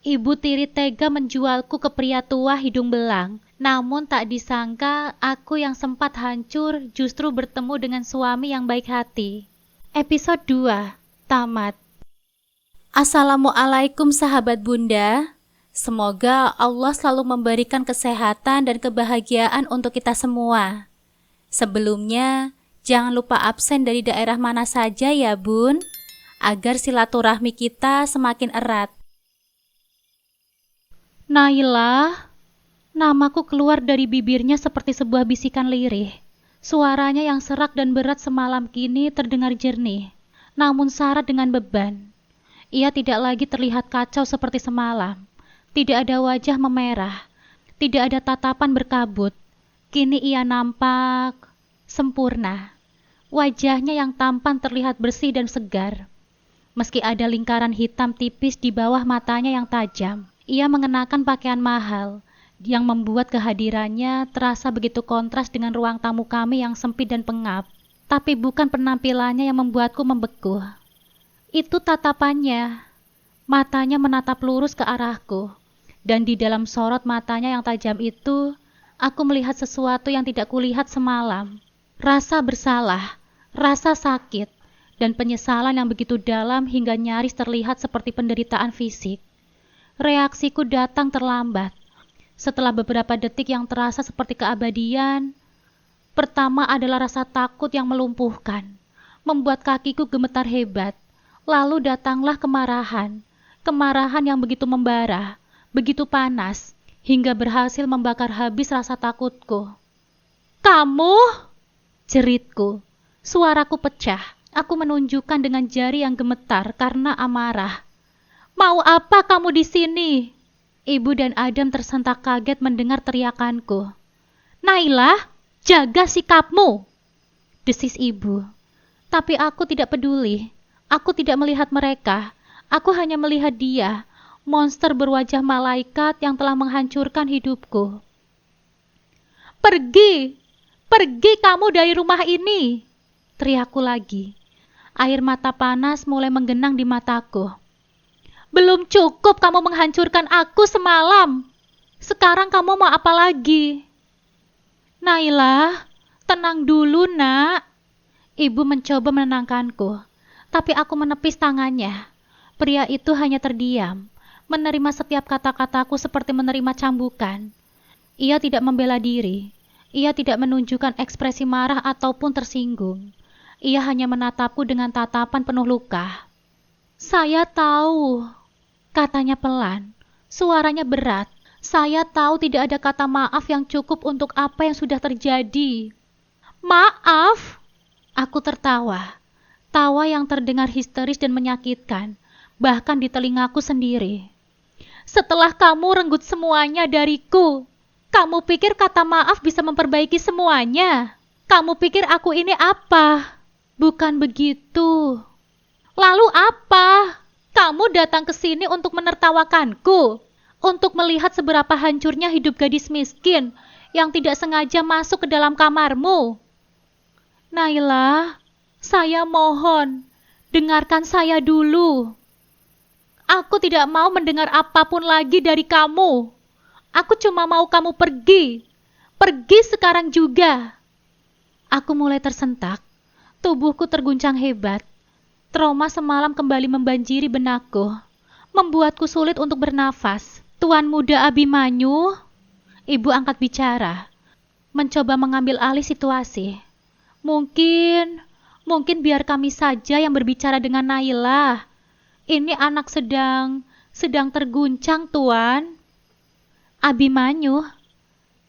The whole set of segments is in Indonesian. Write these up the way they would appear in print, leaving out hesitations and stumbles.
Ibu tiri tega menjualku ke pria tua hidung belang. Namun tak disangka aku yang sempat hancur justru bertemu dengan suami yang baik hati. Episode 2 tamat. Assalamualaikum sahabat Bunda. Semoga Allah selalu memberikan kesehatan dan kebahagiaan untuk kita semua. Sebelumnya, jangan lupa absen dari daerah mana saja ya Bun, agar silaturahmi kita semakin erat. Naila, namaku keluar dari bibirnya seperti sebuah bisikan lirih. Suaranya yang serak dan berat semalam kini terdengar jernih, namun syarat dengan beban. Ia tidak lagi terlihat kacau seperti semalam. Tidak ada wajah memerah, tidak ada tatapan berkabut. Kini ia nampak sempurna. Wajahnya yang tampan terlihat bersih dan segar. Meski ada lingkaran hitam tipis di bawah matanya yang tajam. Ia mengenakan pakaian mahal yang membuat kehadirannya terasa begitu kontras dengan ruang tamu kami yang sempit dan pengap. Tapi bukan penampilannya yang membuatku membeku. Itu tatapannya. Matanya menatap lurus ke arahku. Dan di dalam sorot matanya yang tajam itu, aku melihat sesuatu yang tidak kulihat semalam. Rasa bersalah, rasa sakit, dan penyesalan yang begitu dalam hingga nyaris terlihat seperti penderitaan fisik. Reaksiku datang terlambat. Setelah beberapa detik yang terasa seperti keabadian, pertama adalah rasa takut yang melumpuhkan, membuat kakiku gemetar hebat. Lalu datanglah kemarahan, kemarahan yang begitu membara, begitu panas, hingga berhasil membakar habis rasa takutku. "Kamu?" jeritku. Suaraku pecah. Aku menunjukkan dengan jari yang gemetar karena amarah. "Mau apa kamu di sini?" Ibu dan Adam tersentak kaget mendengar teriakanku. "Naila, jaga sikapmu!" desis ibu. Tapi aku tidak peduli. Aku tidak melihat mereka. Aku hanya melihat dia, monster berwajah malaikat yang telah menghancurkan hidupku. "Pergi! Pergi kamu dari rumah ini!" teriakku lagi. Air mata panas mulai menggenang di mataku. "Belum cukup kamu menghancurkan aku semalam. Sekarang kamu mau apa lagi?" "Naila, tenang dulu, Nak." Ibu mencoba menenangkanku, tapi aku menepis tangannya. Pria itu hanya terdiam, menerima setiap kata-kataku seperti menerima cambukan. Ia tidak membela diri. Ia tidak menunjukkan ekspresi marah ataupun tersinggung. Ia hanya menatapku dengan tatapan penuh luka. "Saya tahu," katanya pelan. Suaranya berat. "Saya tahu tidak ada kata maaf yang cukup untuk apa yang sudah terjadi." "Maaf?" Aku tertawa. Tawa yang terdengar histeris dan menyakitkan, bahkan di telingaku sendiri. "Setelah kamu renggut semuanya dariku, kamu pikir kata maaf bisa memperbaiki semuanya? Kamu pikir aku ini apa?" "Bukan begitu." "Lalu apa? Kamu datang ke sini untuk menertawakanku, untuk melihat seberapa hancurnya hidup gadis miskin yang tidak sengaja masuk ke dalam kamarmu." "Naila, saya mohon, dengarkan saya dulu. Aku tidak mau mendengar apapun lagi dari kamu. Aku cuma mau kamu pergi. Pergi sekarang juga." Aku mulai tersentak. Tubuhku terguncang hebat. Trauma semalam kembali membanjiri benakku, membuatku sulit untuk bernafas. "Tuan muda Abimanyu," ibu angkat bicara, mencoba mengambil alih situasi. Mungkin biar kami saja yang berbicara dengan Naila. Ini anak sedang terguncang, Tuan." "Abimanyu?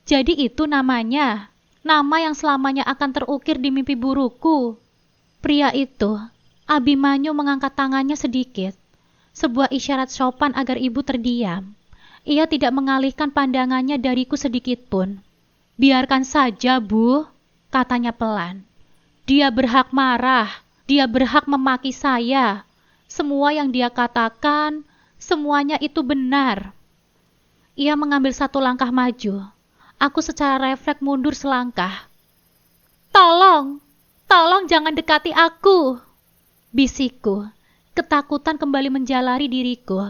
Jadi itu namanya? Nama yang selamanya akan terukir di mimpi burukku." Pria itu, Abimanyu, mengangkat tangannya sedikit, sebuah isyarat sopan agar ibu terdiam. Ia tidak mengalihkan pandangannya dariku sedikit pun. "Biarkan saja, Bu," katanya pelan. "Dia berhak marah, dia berhak memaki saya. Semua yang dia katakan, semuanya itu benar." Ia mengambil satu langkah maju. Aku secara refleks mundur selangkah. Tolong jangan dekati aku," bisikku. Ketakutan kembali menjalari diriku.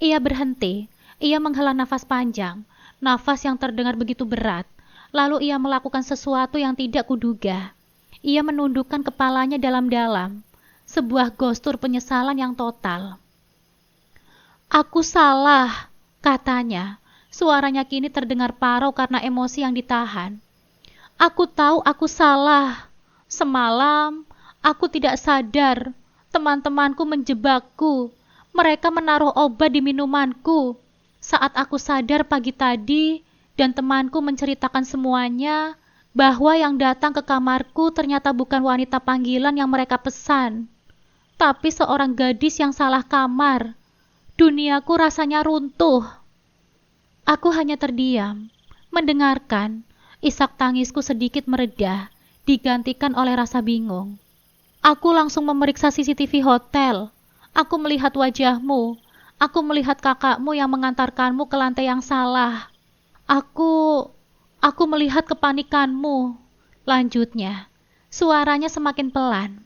Ia berhenti. Ia menghela nafas panjang, nafas yang terdengar begitu berat. Lalu ia melakukan sesuatu yang tidak kuduga. Ia menundukkan kepalanya dalam-dalam. Sebuah gestur penyesalan yang total. Aku salah, katanya. Suaranya kini terdengar parau karena emosi yang ditahan. Aku tahu aku salah. Semalam, aku tidak sadar. Teman-temanku menjebakku. Mereka menaruh obat di minumanku. Saat aku sadar pagi tadi, dan temanku menceritakan semuanya, bahwa yang datang ke kamarku ternyata bukan wanita panggilan yang mereka pesan, tapi seorang gadis yang salah kamar. Duniaku rasanya runtuh. Aku hanya terdiam, mendengarkan. Isak tangisku sedikit mereda, digantikan oleh rasa bingung. Aku langsung memeriksa CCTV hotel. Aku melihat wajahmu. Aku melihat kakakmu yang mengantarkanmu ke lantai yang salah. Aku melihat kepanikanmu. Lanjutnya, suaranya semakin pelan.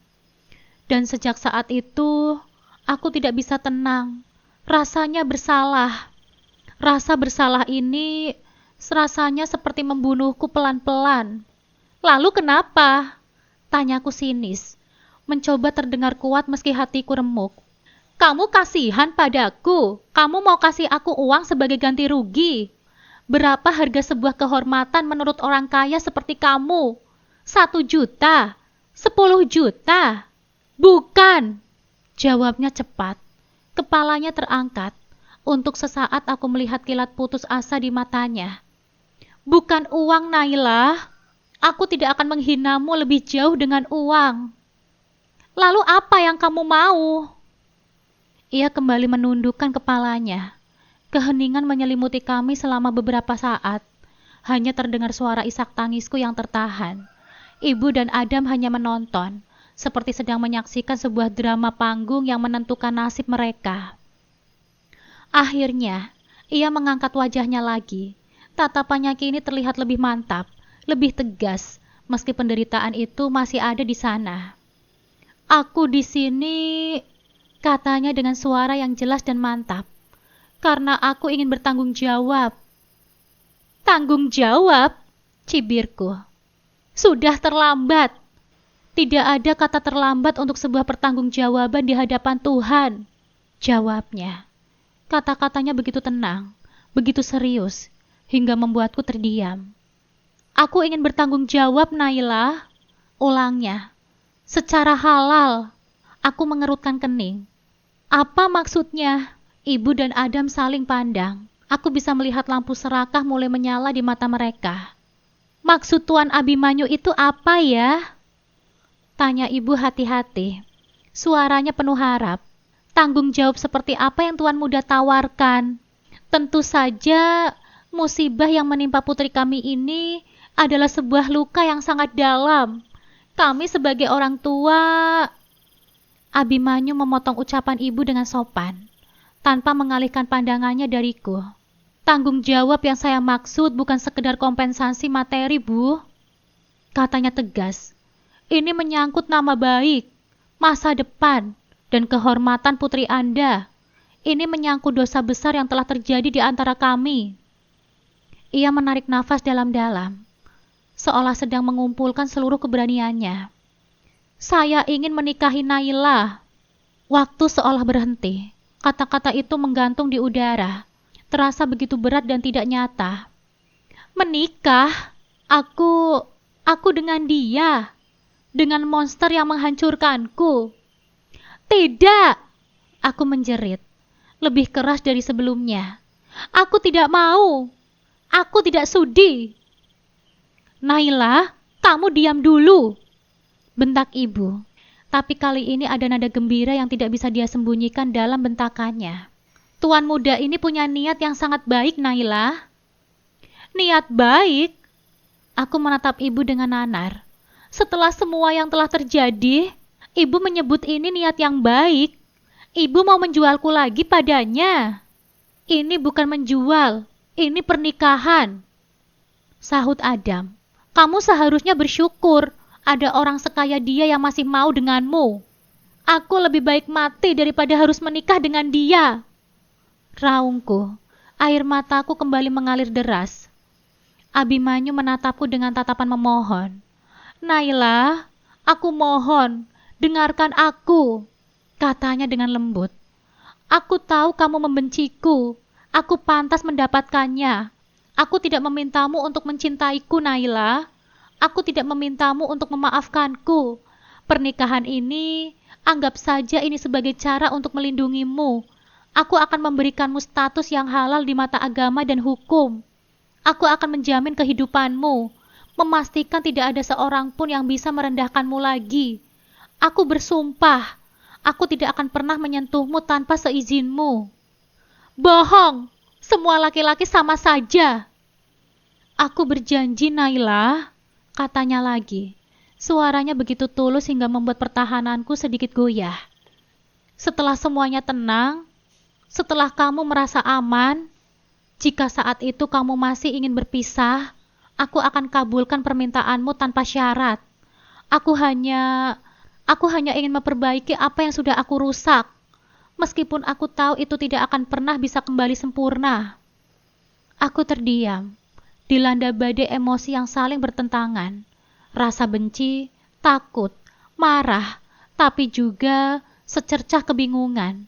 Dan sejak saat itu, aku tidak bisa tenang. Rasanya bersalah. Rasa bersalah ini rasanya seperti membunuhku pelan-pelan. Lalu kenapa? Tanyaku sinis, mencoba terdengar kuat meski hatiku remuk. Kamu kasihan padaku. Kamu mau kasih aku uang sebagai ganti rugi. Berapa harga sebuah kehormatan menurut orang kaya seperti kamu? 1 juta? 10 juta? Bukan, jawabnya cepat. Kepalanya terangkat. Untuk sesaat aku melihat kilat putus asa di matanya. Bukan uang, Nailah. Aku tidak akan menghinamu lebih jauh dengan uang. Lalu apa yang kamu mau? Ia kembali menundukkan kepalanya. Keheningan menyelimuti kami selama beberapa saat. Hanya terdengar suara isak tangisku yang tertahan. Ibu dan Adam hanya menonton, seperti sedang menyaksikan sebuah drama panggung yang menentukan nasib mereka. Akhirnya, ia mengangkat wajahnya lagi. Tatapannya kini terlihat lebih mantap, lebih tegas, meski penderitaan itu masih ada di sana. Aku di sini, katanya dengan suara yang jelas dan mantap, karena aku ingin bertanggung jawab. Tanggung jawab? Cibirku. Sudah terlambat. Tidak ada kata terlambat untuk sebuah pertanggungjawaban di hadapan Tuhan, jawabnya. Kata-katanya begitu tenang, begitu serius, hingga membuatku terdiam. Aku ingin bertanggung jawab, Nailah, ulangnya. Secara halal. Aku mengerutkan kening. Apa maksudnya? Ibu dan Adam saling pandang. Aku bisa melihat lampu serakah mulai menyala di mata mereka. Maksud Tuan Abimanyu itu apa ya? Tanya ibu hati-hati. Suaranya penuh harap. Tanggung jawab seperti apa yang Tuan Muda tawarkan? Tentu saja musibah yang menimpa putri kami ini adalah sebuah luka yang sangat dalam. Kami sebagai orang tua... Abimanyu memotong ucapan ibu dengan sopan, tanpa mengalihkan pandangannya dariku. Tanggung jawab yang saya maksud bukan sekedar kompensasi materi, Bu. Katanya tegas. Ini menyangkut nama baik, masa depan, dan kehormatan putri Anda. Ini menyangkut dosa besar yang telah terjadi di antara kami. Ia menarik nafas dalam-dalam, seolah sedang mengumpulkan seluruh keberaniannya. Saya ingin menikahi Nailah. Waktu seolah berhenti. Kata-kata itu menggantung di udara. Terasa begitu berat dan tidak nyata. Menikah? Aku dengan dia. Dengan monster yang menghancurkanku. Tidak! Aku menjerit. Lebih keras dari sebelumnya. Aku tidak mau. Aku tidak sudi. Nailah, kamu diam dulu. Bentak ibu, tapi kali ini ada nada gembira yang tidak bisa dia sembunyikan dalam bentakannya. Tuan muda ini punya niat yang sangat baik, Nailah. Niat baik? Aku menatap ibu dengan nanar. Setelah semua yang telah terjadi, ibu menyebut ini niat yang baik. Ibu mau menjualku lagi padanya. Ini bukan menjual, ini pernikahan. Sahut Adam. Kamu seharusnya bersyukur. Ada orang sekaya dia yang masih mau denganmu. Aku lebih baik mati daripada harus menikah dengan dia. Raungku, air mataku kembali mengalir deras. Abimanyu menatapku dengan tatapan memohon. Naila, aku mohon, dengarkan aku, katanya dengan lembut. Aku tahu kamu membenciku. Aku pantas mendapatkannya. Aku tidak memintamu untuk mencintaiku, Naila. Aku tidak memintamu untuk memaafkanku. Pernikahan ini, anggap saja ini sebagai cara untuk melindungimu. Aku akan memberikanmu status yang halal di mata agama dan hukum. Aku akan menjamin kehidupanmu, memastikan tidak ada seorang pun yang bisa merendahkanmu lagi. Aku bersumpah, aku tidak akan pernah menyentuhmu tanpa seizinmu. Bohong, semua laki-laki sama saja. Aku berjanji, Naila, katanya lagi. Suaranya begitu tulus hingga membuat pertahananku sedikit goyah. Setelah semuanya tenang, setelah kamu merasa aman, jika saat itu kamu masih ingin berpisah, aku akan kabulkan permintaanmu tanpa syarat. Aku hanya ingin memperbaiki apa yang sudah aku rusak. Meskipun aku tahu itu tidak akan pernah bisa kembali sempurna. Aku terdiam, dilanda badai emosi yang saling bertentangan. Rasa benci, takut, marah, tapi juga secercah kebingungan.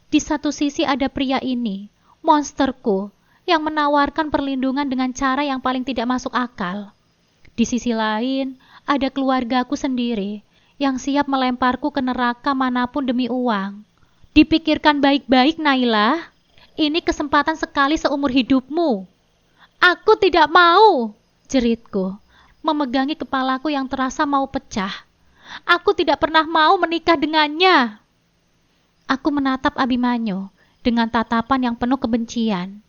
Di satu sisi ada pria ini, monsterku, yang menawarkan perlindungan dengan cara yang paling tidak masuk akal. Di sisi lain, ada keluargaku sendiri yang siap melemparku ke neraka manapun demi uang. Dipikirkan baik-baik, Naila. Ini kesempatan sekali seumur hidupmu. Aku tidak mau, jeritku, memegangi kepalaku yang terasa mau pecah. Aku tidak pernah mau menikah dengannya. Aku menatap Abimanyu dengan tatapan yang penuh kebencian.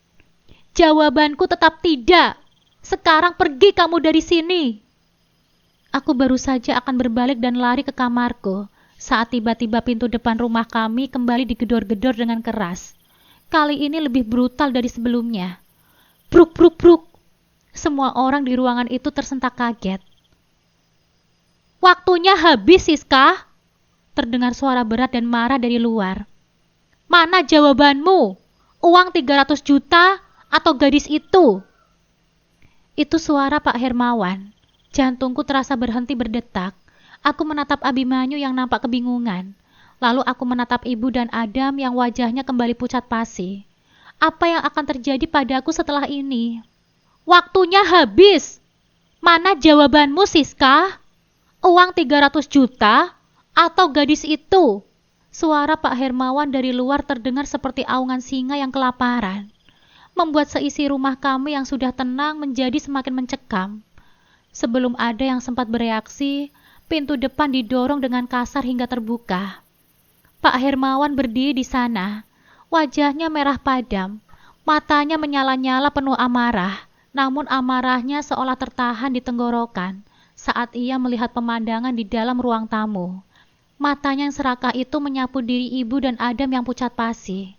Jawabanku tetap tidak. Sekarang pergi kamu dari sini. Aku baru saja akan berbalik dan lari ke kamarku saat tiba-tiba pintu depan rumah kami kembali digedor-gedor dengan keras. Kali ini lebih brutal dari sebelumnya. Bruk, bruk, bruk. Semua orang di ruangan itu tersentak kaget. Waktunya habis, Siska. Terdengar suara berat dan marah dari luar. Mana jawabanmu? Uang 300 juta atau gadis itu? Itu suara Pak Hermawan. Jantungku terasa berhenti berdetak. Aku menatap Abimanyu yang nampak kebingungan. Lalu aku menatap Ibu dan Adam yang wajahnya kembali pucat pasi. Apa yang akan terjadi padaku setelah ini? Waktunya habis. Mana jawabanmu, Siska? Uang 300 juta atau gadis itu? Suara Pak Hermawan dari luar terdengar seperti aungan singa yang kelaparan, membuat seisi rumah kami yang sudah tenang menjadi semakin mencekam. Sebelum ada yang sempat bereaksi, pintu depan didorong dengan kasar hingga terbuka. Pak Hermawan berdiri di sana, wajahnya merah padam, matanya menyala-nyala penuh amarah, namun amarahnya seolah tertahan di tenggorokan saat ia melihat pemandangan di dalam ruang tamu. Matanya yang serakah itu menyapu diri Ibu dan Adam yang pucat pasi.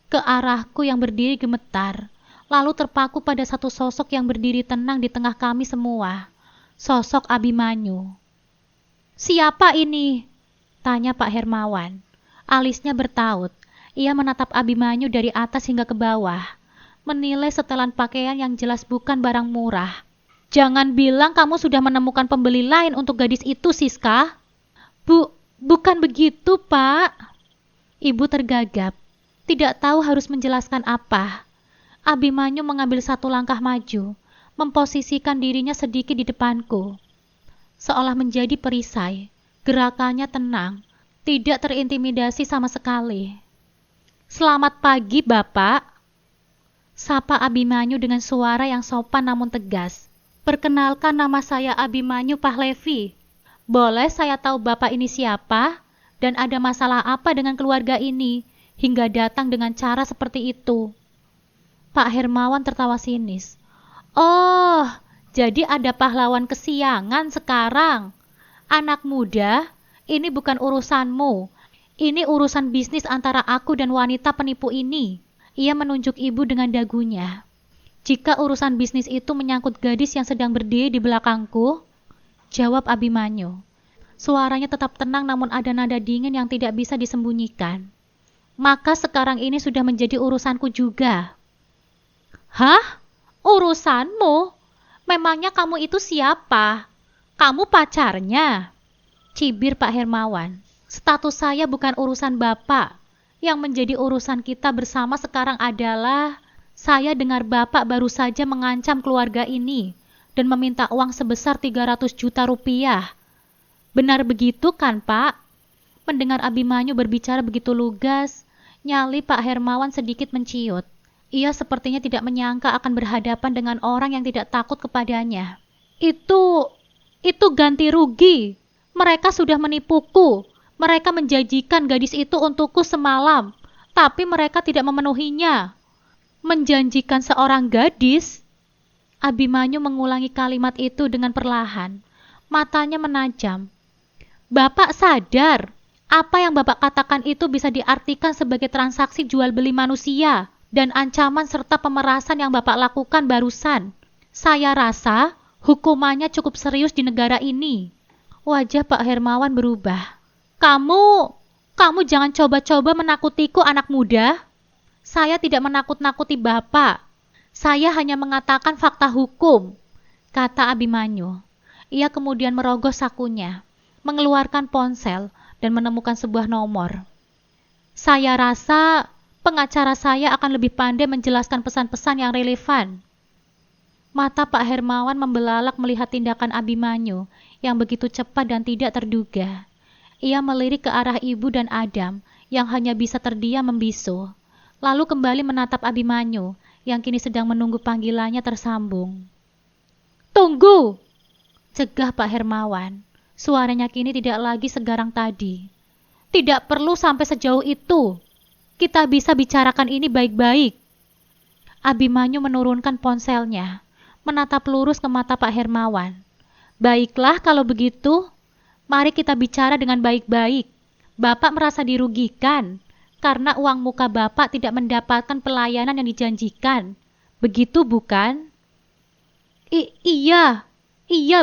Ke arahku yang berdiri gemetar, lalu terpaku pada satu sosok yang berdiri tenang di tengah kami semua. Sosok Abimanyu. Siapa ini? Tanya Pak Hermawan. Alisnya bertaut. Ia menatap Abimanyu dari atas hingga ke bawah, menilai setelan pakaian yang jelas bukan barang murah. Jangan bilang kamu sudah menemukan pembeli lain untuk gadis itu, Siska. Bukan begitu, Pak. Ibu tergagap. Tidak tahu harus menjelaskan apa. Abimanyu mengambil satu langkah maju, memposisikan dirinya sedikit di depanku. Seolah menjadi perisai, gerakannya tenang, tidak terintimidasi sama sekali. Selamat pagi, Bapak. Sapa Abimanyu dengan suara yang sopan namun tegas. Perkenalkan, nama saya Abimanyu Pahlevi. Boleh saya tahu Bapak ini siapa? Dan ada masalah apa dengan keluarga ini hingga datang dengan cara seperti itu? Pak Hermawan tertawa sinis. Oh, jadi ada pahlawan kesiangan sekarang. Anak muda, ini bukan urusanmu. Ini urusan bisnis antara aku dan wanita penipu ini. Ia menunjuk Ibu dengan dagunya. Jika urusan bisnis itu menyangkut gadis yang sedang berdiri di belakangku, jawab Abimanyu. Suaranya tetap tenang namun ada nada dingin yang tidak bisa disembunyikan. maka sekarang ini sudah menjadi urusanku juga. Hah? Urusanmu? Memangnya kamu itu siapa? Kamu pacarnya? Cibir Pak Hermawan. Status saya bukan urusan Bapak. Yang menjadi urusan kita bersama sekarang adalah saya dengar Bapak baru saja mengancam keluarga ini dan meminta uang sebesar 300 juta rupiah. Benar begitu kan, Pak? Mendengar Abimanyu berbicara begitu lugas, nyali Pak Hermawan sedikit menciut. Ia sepertinya tidak menyangka akan berhadapan dengan orang yang tidak takut kepadanya. Itu ganti rugi. Mereka sudah menipuku. Mereka menjanjikan gadis itu untukku semalam, tapi mereka tidak memenuhinya. Menjanjikan seorang gadis? Abimanyu mengulangi kalimat itu dengan perlahan. Matanya menajam. Bapak sadar, apa yang Bapak katakan itu bisa diartikan sebagai transaksi jual beli manusia dan ancaman serta pemerasan yang Bapak lakukan barusan. Saya rasa hukumannya cukup serius di negara ini. Wajah Pak Hermawan berubah. Kamu jangan coba-coba menakutiku, anak muda. Saya tidak menakut-nakuti Bapak. Saya hanya mengatakan fakta hukum, kata Abimanyu. Ia kemudian merogoh sakunya, mengeluarkan ponsel dan menemukan sebuah nomor. Saya rasa pengacara saya akan lebih pandai menjelaskan pesan-pesan yang relevan. Mata Pak Hermawan membelalak melihat tindakan Abimanyu yang begitu cepat dan tidak terduga. Ia melirik ke arah Ibu dan Adam yang hanya bisa terdiam membisu, lalu kembali menatap Abimanyu yang kini sedang menunggu panggilannya tersambung. Tunggu! Cegah Pak Hermawan. Suaranya kini tidak lagi segarang tadi. Tidak perlu sampai sejauh itu. Kita bisa bicarakan ini baik-baik. Abimanyu menurunkan ponselnya, menatap lurus ke mata Pak Hermawan. Baiklah kalau begitu, mari kita bicara dengan baik-baik. Bapak merasa dirugikan karena uang muka Bapak tidak mendapatkan pelayanan yang dijanjikan. Begitu bukan? Iya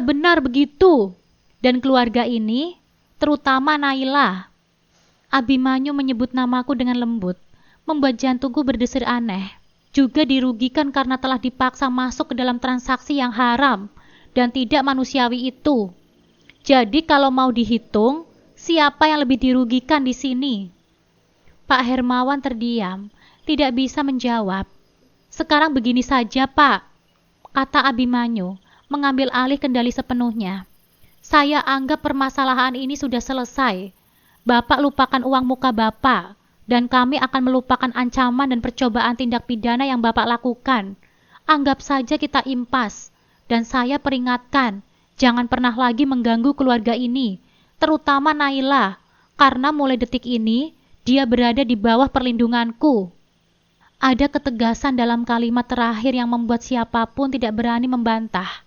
benar begitu. Dan keluarga ini, terutama Naila. Abimanyu menyebut namaku dengan lembut, membuat jantungku berdesir aneh. Juga dirugikan karena telah dipaksa masuk ke dalam transaksi yang haram dan tidak manusiawi itu. Jadi kalau mau dihitung, siapa yang lebih dirugikan di sini? Pak Hermawan terdiam, tidak bisa menjawab. Sekarang begini saja, Pak, kata Abimanyu, mengambil alih kendali sepenuhnya. Saya anggap permasalahan ini sudah selesai. Bapak lupakan uang muka Bapak, dan kami akan melupakan ancaman dan percobaan tindak pidana yang Bapak lakukan. Anggap saja kita impas, dan saya peringatkan, jangan pernah lagi mengganggu keluarga ini, terutama Naila, karena mulai detik ini, dia berada di bawah perlindunganku. Ada ketegasan dalam kalimat terakhir yang membuat siapapun tidak berani membantah.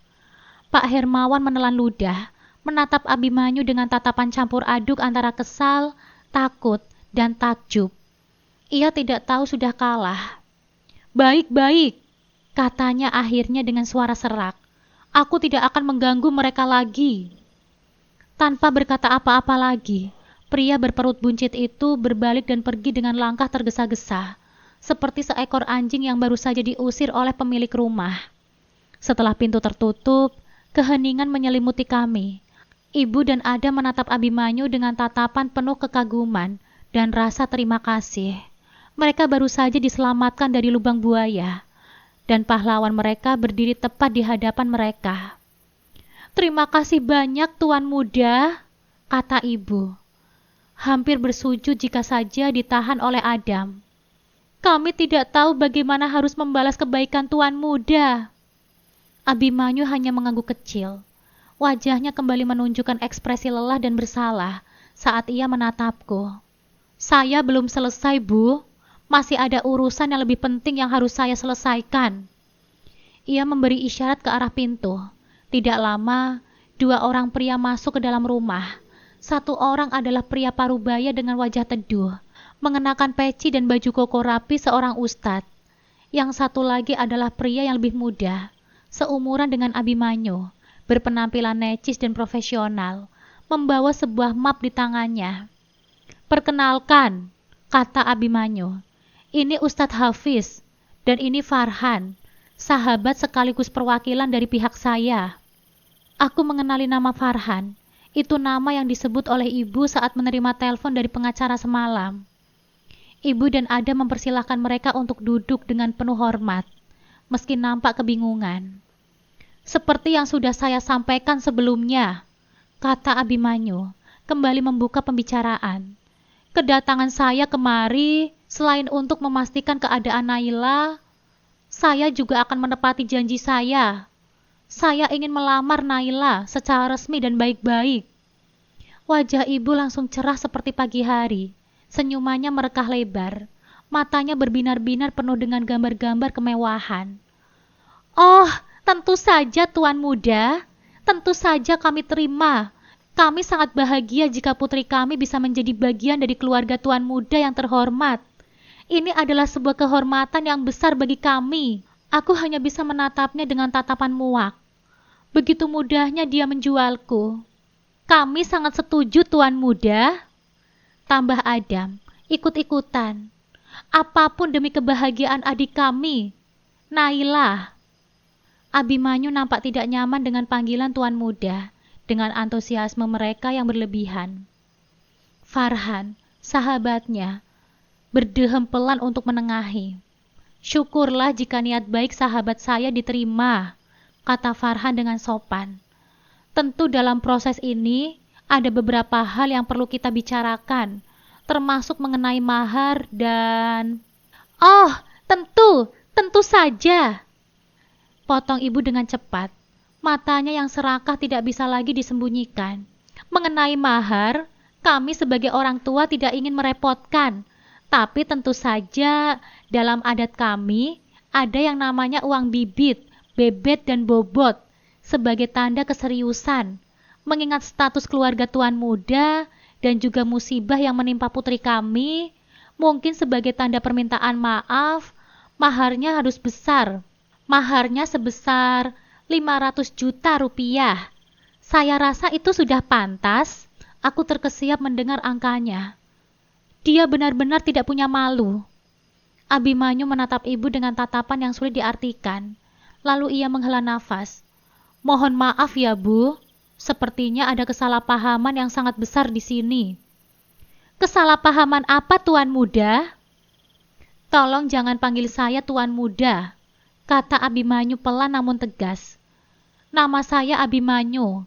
Pak Hermawan menelan ludah, menatap Abimanyu dengan tatapan campur aduk antara kesal, takut, dan takjub. Ia tidak tahu sudah kalah. Baik-baik, katanya akhirnya dengan suara serak. Aku tidak akan mengganggu mereka lagi. Tanpa berkata apa-apa lagi, pria berperut buncit itu berbalik dan pergi dengan langkah tergesa-gesa, seperti seekor anjing yang baru saja diusir oleh pemilik rumah. Setelah pintu tertutup, keheningan menyelimuti kami. Ibu dan Adam menatap Abimanyu dengan tatapan penuh kekaguman dan rasa terima kasih. Mereka baru saja diselamatkan dari lubang buaya, dan pahlawan mereka berdiri tepat di hadapan mereka. Terima kasih banyak, Tuan Muda, kata ibu. Hampir bersujud jika saja ditahan oleh Adam. Kami tidak tahu bagaimana harus membalas kebaikan Tuan Muda. Abimanyu hanya mengangguk kecil. Wajahnya kembali menunjukkan ekspresi lelah dan bersalah saat ia menatapku. Saya belum selesai, Bu. Masih ada urusan yang lebih penting yang harus saya selesaikan. Ia memberi isyarat ke arah pintu. Tidak lama, dua orang pria masuk ke dalam rumah. Satu orang adalah pria parubaya dengan wajah teduh, mengenakan peci dan baju koko rapi seorang ustadz. Yang satu lagi adalah pria yang lebih muda, seumuran dengan Abimanyu, berpenampilan necis dan profesional, membawa sebuah map di tangannya. Perkenalkan, kata Abimanyu. Ini Ustadz Hafiz, dan ini Farhan, sahabat sekaligus perwakilan dari pihak saya. Aku mengenali nama Farhan. Itu nama yang disebut oleh ibu saat menerima telepon dari pengacara semalam. Ibu dan Adam mempersilahkan mereka untuk duduk dengan penuh hormat, meski nampak kebingungan. Seperti yang sudah saya sampaikan sebelumnya, kata Abimanyu, kembali membuka pembicaraan. Kedatangan saya kemari, selain untuk memastikan keadaan Naila, saya juga akan menepati janji saya. Saya ingin melamar Naila secara resmi dan baik-baik. Wajah ibu langsung cerah seperti pagi hari. Senyumannya merekah lebar. Matanya berbinar-binar penuh dengan gambar-gambar kemewahan. Oh, tentu saja Tuan Muda. Tentu saja kami terima. Kami sangat bahagia jika putri kami bisa menjadi bagian dari keluarga Tuan Muda yang terhormat. Ini adalah sebuah kehormatan yang besar bagi kami. Aku hanya bisa menatapnya dengan tatapan muak. Begitu mudahnya dia menjualku. Kami sangat setuju Tuan Muda. Tambah Adam, ikut-ikutan. Apapun demi kebahagiaan adik kami, Naila. Abimanyu nampak tidak nyaman dengan panggilan Tuan Muda, dengan antusiasme mereka yang berlebihan. Farhan, sahabatnya, berdehem pelan untuk menengahi. Syukurlah jika niat baik sahabat saya diterima, kata Farhan dengan sopan. Tentu dalam proses ini ada beberapa hal yang perlu kita bicarakan, termasuk mengenai mahar dan... Oh, tentu saja, potong ibu dengan cepat. Matanya yang serakah tidak bisa lagi disembunyikan. Mengenai mahar, kami sebagai orang tua tidak ingin merepotkan. Tapi tentu saja dalam adat kami ada yang namanya uang bibit, bebet dan bobot sebagai tanda keseriusan. Mengingat status keluarga Tuan Muda dan juga musibah yang menimpa putri kami, mungkin sebagai tanda permintaan maaf, maharnya harus besar. Maharnya sebesar 500 juta rupiah. Saya rasa itu sudah pantas. Aku terkesiap mendengar angkanya. Dia benar-benar tidak punya malu. Abimanyu menatap ibu dengan tatapan yang sulit diartikan. Lalu ia menghela nafas. Mohon maaf ya Bu, sepertinya ada kesalahpahaman yang sangat besar di sini. Kesalahpahaman apa Tuan Muda? Tolong jangan panggil saya Tuan Muda, kata Abimanyu pelan namun tegas. Nama saya Abimanyu,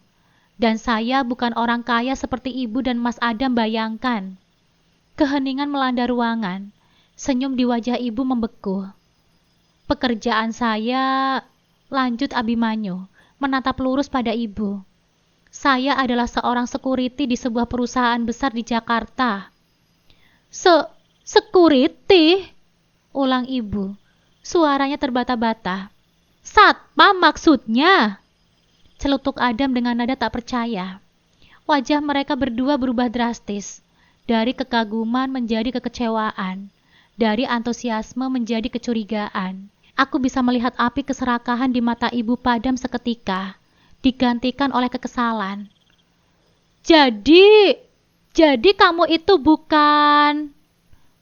dan saya bukan orang kaya seperti ibu dan Mas Adam bayangkan. Keheningan melanda ruangan, senyum di wajah ibu membeku. Pekerjaan saya, lanjut Abimanyu, menatap lurus pada ibu. Saya adalah seorang security di sebuah perusahaan besar di Jakarta. Security? Ulang ibu. Suaranya terbata-bata. Satpam maksudnya? Celutuk Adam dengan nada tak percaya. Wajah mereka berdua berubah drastis. Dari kekaguman menjadi kekecewaan. Dari antusiasme menjadi kecurigaan. Aku bisa melihat api keserakahan di mata ibu padam seketika. Digantikan oleh kekesalan. Jadi kamu itu bukan...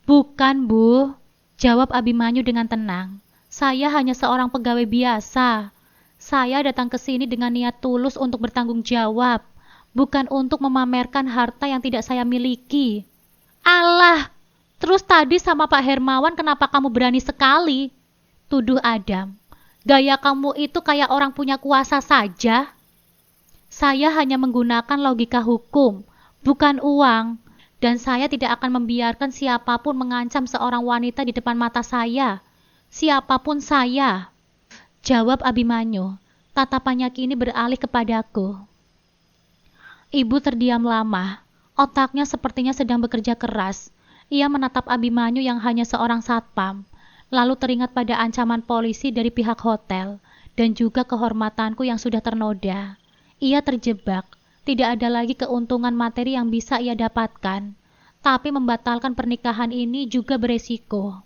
Bukan, Bu. Jawab Abimanyu dengan tenang. Saya hanya seorang pegawai biasa. Saya datang ke sini dengan niat tulus untuk bertanggung jawab, bukan untuk memamerkan harta yang tidak saya miliki. Alah, terus tadi sama Pak Hermawan kenapa kamu berani sekali? Tuduh Adam. Gaya kamu itu kayak orang punya kuasa saja. Saya hanya menggunakan logika hukum, bukan uang, dan saya tidak akan membiarkan siapapun mengancam seorang wanita di depan mata saya. Siapapun saya. Jawab Abimanyu. Tatapannya kini beralih kepadaku. Ibu terdiam lama. Otaknya sepertinya sedang bekerja keras. Ia menatap Abimanyu yang hanya seorang satpam. Lalu teringat pada ancaman polisi dari pihak hotel. Dan juga kehormatanku yang sudah ternoda. Ia terjebak. Tidak ada lagi keuntungan materi yang bisa ia dapatkan. Tapi membatalkan pernikahan ini juga beresiko.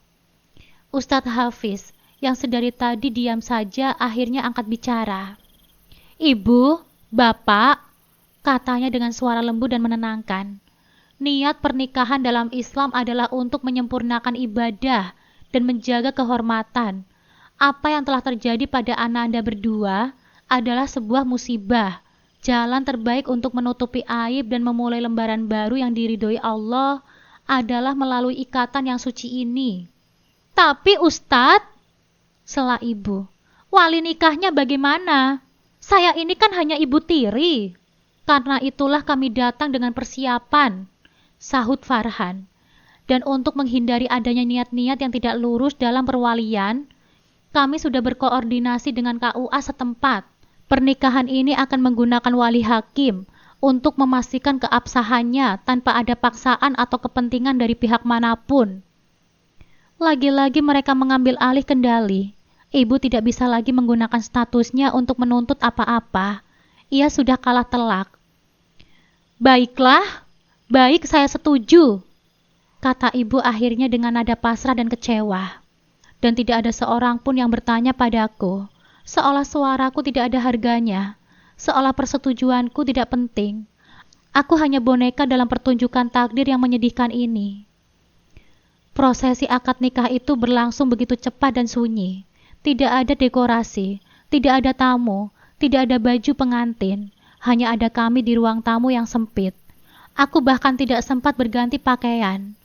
Ustadz Hafiz yang sedari tadi diam saja akhirnya angkat bicara. Ibu, Bapak, katanya dengan suara lembut dan menenangkan. Niat pernikahan dalam Islam adalah untuk menyempurnakan ibadah dan menjaga kehormatan. Apa yang telah terjadi pada Ananda berdua adalah sebuah musibah. Jalan terbaik untuk menutupi aib dan memulai lembaran baru yang diridhoi Allah adalah melalui ikatan yang suci ini. Tapi Ustadz, sela ibu, wali nikahnya bagaimana? Saya ini kan hanya ibu tiri. Karena itulah kami datang dengan persiapan, sahut Farhan. Dan untuk menghindari adanya niat-niat yang tidak lurus dalam perwalian, kami sudah berkoordinasi dengan KUA setempat. Pernikahan ini akan menggunakan wali hakim untuk memastikan keabsahannya tanpa ada paksaan atau kepentingan dari pihak manapun. Lagi-lagi mereka mengambil alih kendali. Ibu tidak bisa lagi menggunakan statusnya untuk menuntut apa-apa. Ia sudah kalah telak. Baiklah, baik, saya setuju, kata ibu akhirnya dengan nada pasrah dan kecewa. Dan tidak ada seorang pun yang bertanya padaku, seolah suaraku tidak ada harganya, seolah persetujuanku tidak penting. Aku hanya boneka dalam pertunjukan takdir yang menyedihkan ini. Prosesi akad nikah itu berlangsung begitu cepat dan sunyi. Tidak ada dekorasi, tidak ada tamu, tidak ada baju pengantin. Hanya ada kami di ruang tamu yang sempit. Aku bahkan tidak sempat berganti pakaian.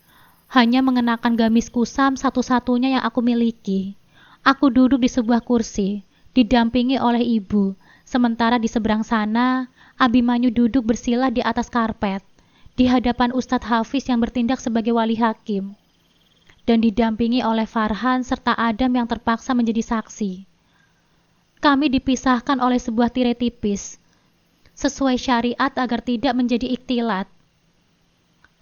Hanya mengenakan gamis kusam satu-satunya yang aku miliki. Aku duduk di sebuah kursi, didampingi oleh ibu. Sementara di seberang sana, Abimanyu duduk bersila di atas karpet, di hadapan Ustadz Hafiz yang bertindak sebagai wali hakim. Dan didampingi oleh Farhan serta Adam yang terpaksa menjadi saksi. Kami dipisahkan oleh sebuah tirai tipis, sesuai syariat agar tidak menjadi ikhtilat.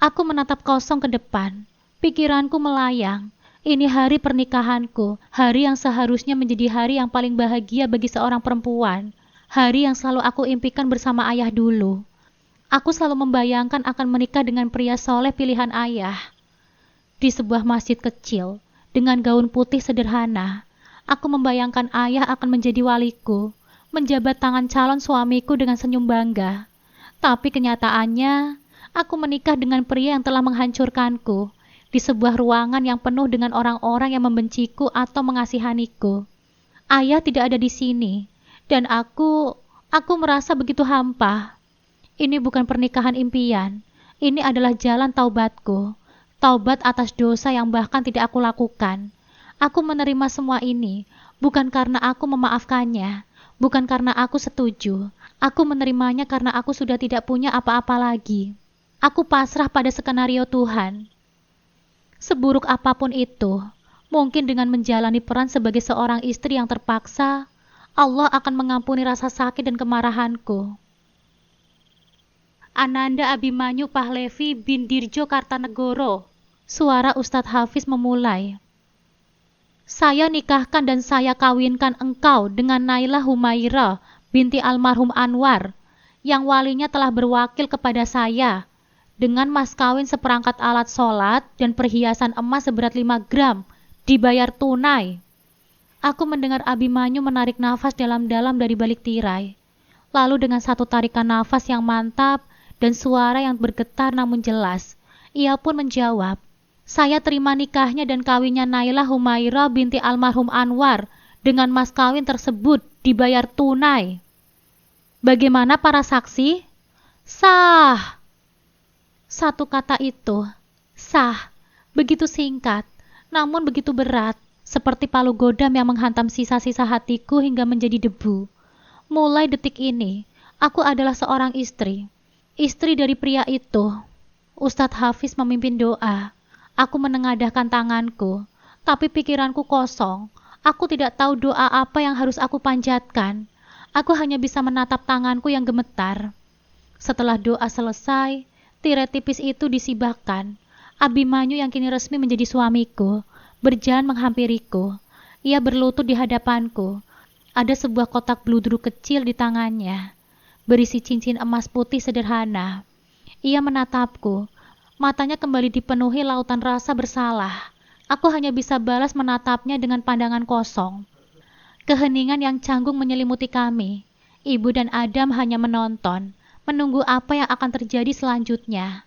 Aku menatap kosong ke depan. Pikiranku melayang. Ini hari pernikahanku, hari yang seharusnya menjadi hari yang paling bahagia bagi seorang perempuan. Hari yang selalu aku impikan bersama ayah dulu. Aku selalu membayangkan akan menikah dengan pria soleh pilihan ayah. Di sebuah masjid kecil, dengan gaun putih sederhana, aku membayangkan ayah akan menjadi waliku, menjabat tangan calon suamiku dengan senyum bangga. Tapi kenyataannya, aku menikah dengan pria yang telah menghancurkanku, di sebuah ruangan yang penuh dengan orang-orang yang membenciku atau mengasihaniku. Ayah tidak ada di sini, dan aku merasa begitu hampa. Ini bukan pernikahan impian, ini adalah jalan taubatku, taubat atas dosa yang bahkan tidak aku lakukan. Aku menerima semua ini, bukan karena aku memaafkannya, bukan karena aku setuju. Aku menerimanya karena aku sudah tidak punya apa-apa lagi. Aku pasrah pada skenario Tuhan. Seburuk apapun itu, mungkin dengan menjalani peran sebagai seorang istri yang terpaksa, Allah akan mengampuni rasa sakit dan kemarahanku. Ananda Abimanyu Pahlevi bin Dirjo Kartanegoro. Suara Ustadz Hafiz memulai. Saya nikahkan dan saya kawinkan engkau dengan Nailah Humaira binti almarhum Anwar, yang walinya telah berwakil kepada saya, dengan mas kawin seperangkat alat sholat dan perhiasan emas seberat 5 gram, dibayar tunai. Aku mendengar Abimanyu menarik nafas dalam-dalam dari balik tirai. Lalu dengan satu tarikan nafas yang mantap dan suara yang bergetar namun jelas, ia pun menjawab, saya terima nikahnya dan kawinnya Nailah Humaira binti almarhum Anwar dengan mas kawin tersebut dibayar tunai. Bagaimana para saksi? Sah. Satu kata itu, sah, begitu singkat, namun begitu berat, seperti palu godam yang menghantam sisa-sisa hatiku hingga menjadi debu. Mulai detik ini, aku adalah seorang istri dari pria itu. Ustadz Hafiz memimpin doa. Aku menengadahkan tanganku, tapi pikiranku kosong. Aku tidak tahu doa apa yang harus aku panjatkan. Aku hanya bisa menatap tanganku yang gemetar. Setelah doa selesai, tirai tipis itu disibakkan. Abimanyu yang kini resmi menjadi suamiku, berjalan menghampiriku. Ia berlutut di hadapanku. Ada sebuah kotak bludru kecil di tangannya, berisi cincin emas putih sederhana. Ia menatapku. Matanya kembali dipenuhi lautan rasa bersalah. Aku hanya bisa balas menatapnya dengan pandangan kosong. Keheningan yang canggung menyelimuti kami. Ibu dan Adam hanya menonton, menunggu apa yang akan terjadi selanjutnya.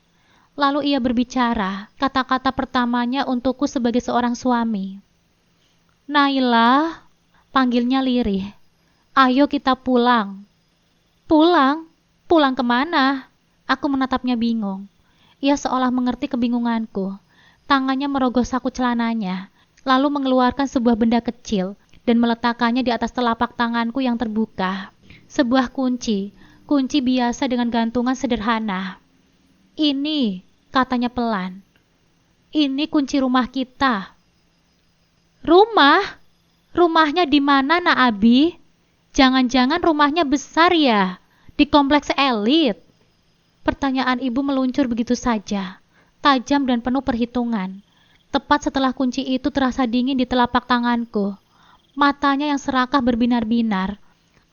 Lalu ia berbicara, kata-kata pertamanya untukku sebagai seorang suami. Naila, panggilnya lirih. Ayo kita pulang. Pulang? Pulang kemana? Aku menatapnya bingung. Ia seolah mengerti kebingunganku. Tangannya merogoh saku celananya, lalu mengeluarkan sebuah benda kecil dan meletakkannya di atas telapak tanganku yang terbuka. Sebuah kunci biasa dengan gantungan sederhana. Ini, katanya pelan. Ini kunci rumah kita. Rumah? Rumahnya di mana, Nak Abi? Jangan-jangan rumahnya besar ya, di kompleks elit. Pertanyaan ibu meluncur begitu saja, tajam dan penuh perhitungan. Tepat setelah kunci itu terasa dingin di telapak tanganku. Matanya yang serakah berbinar-binar.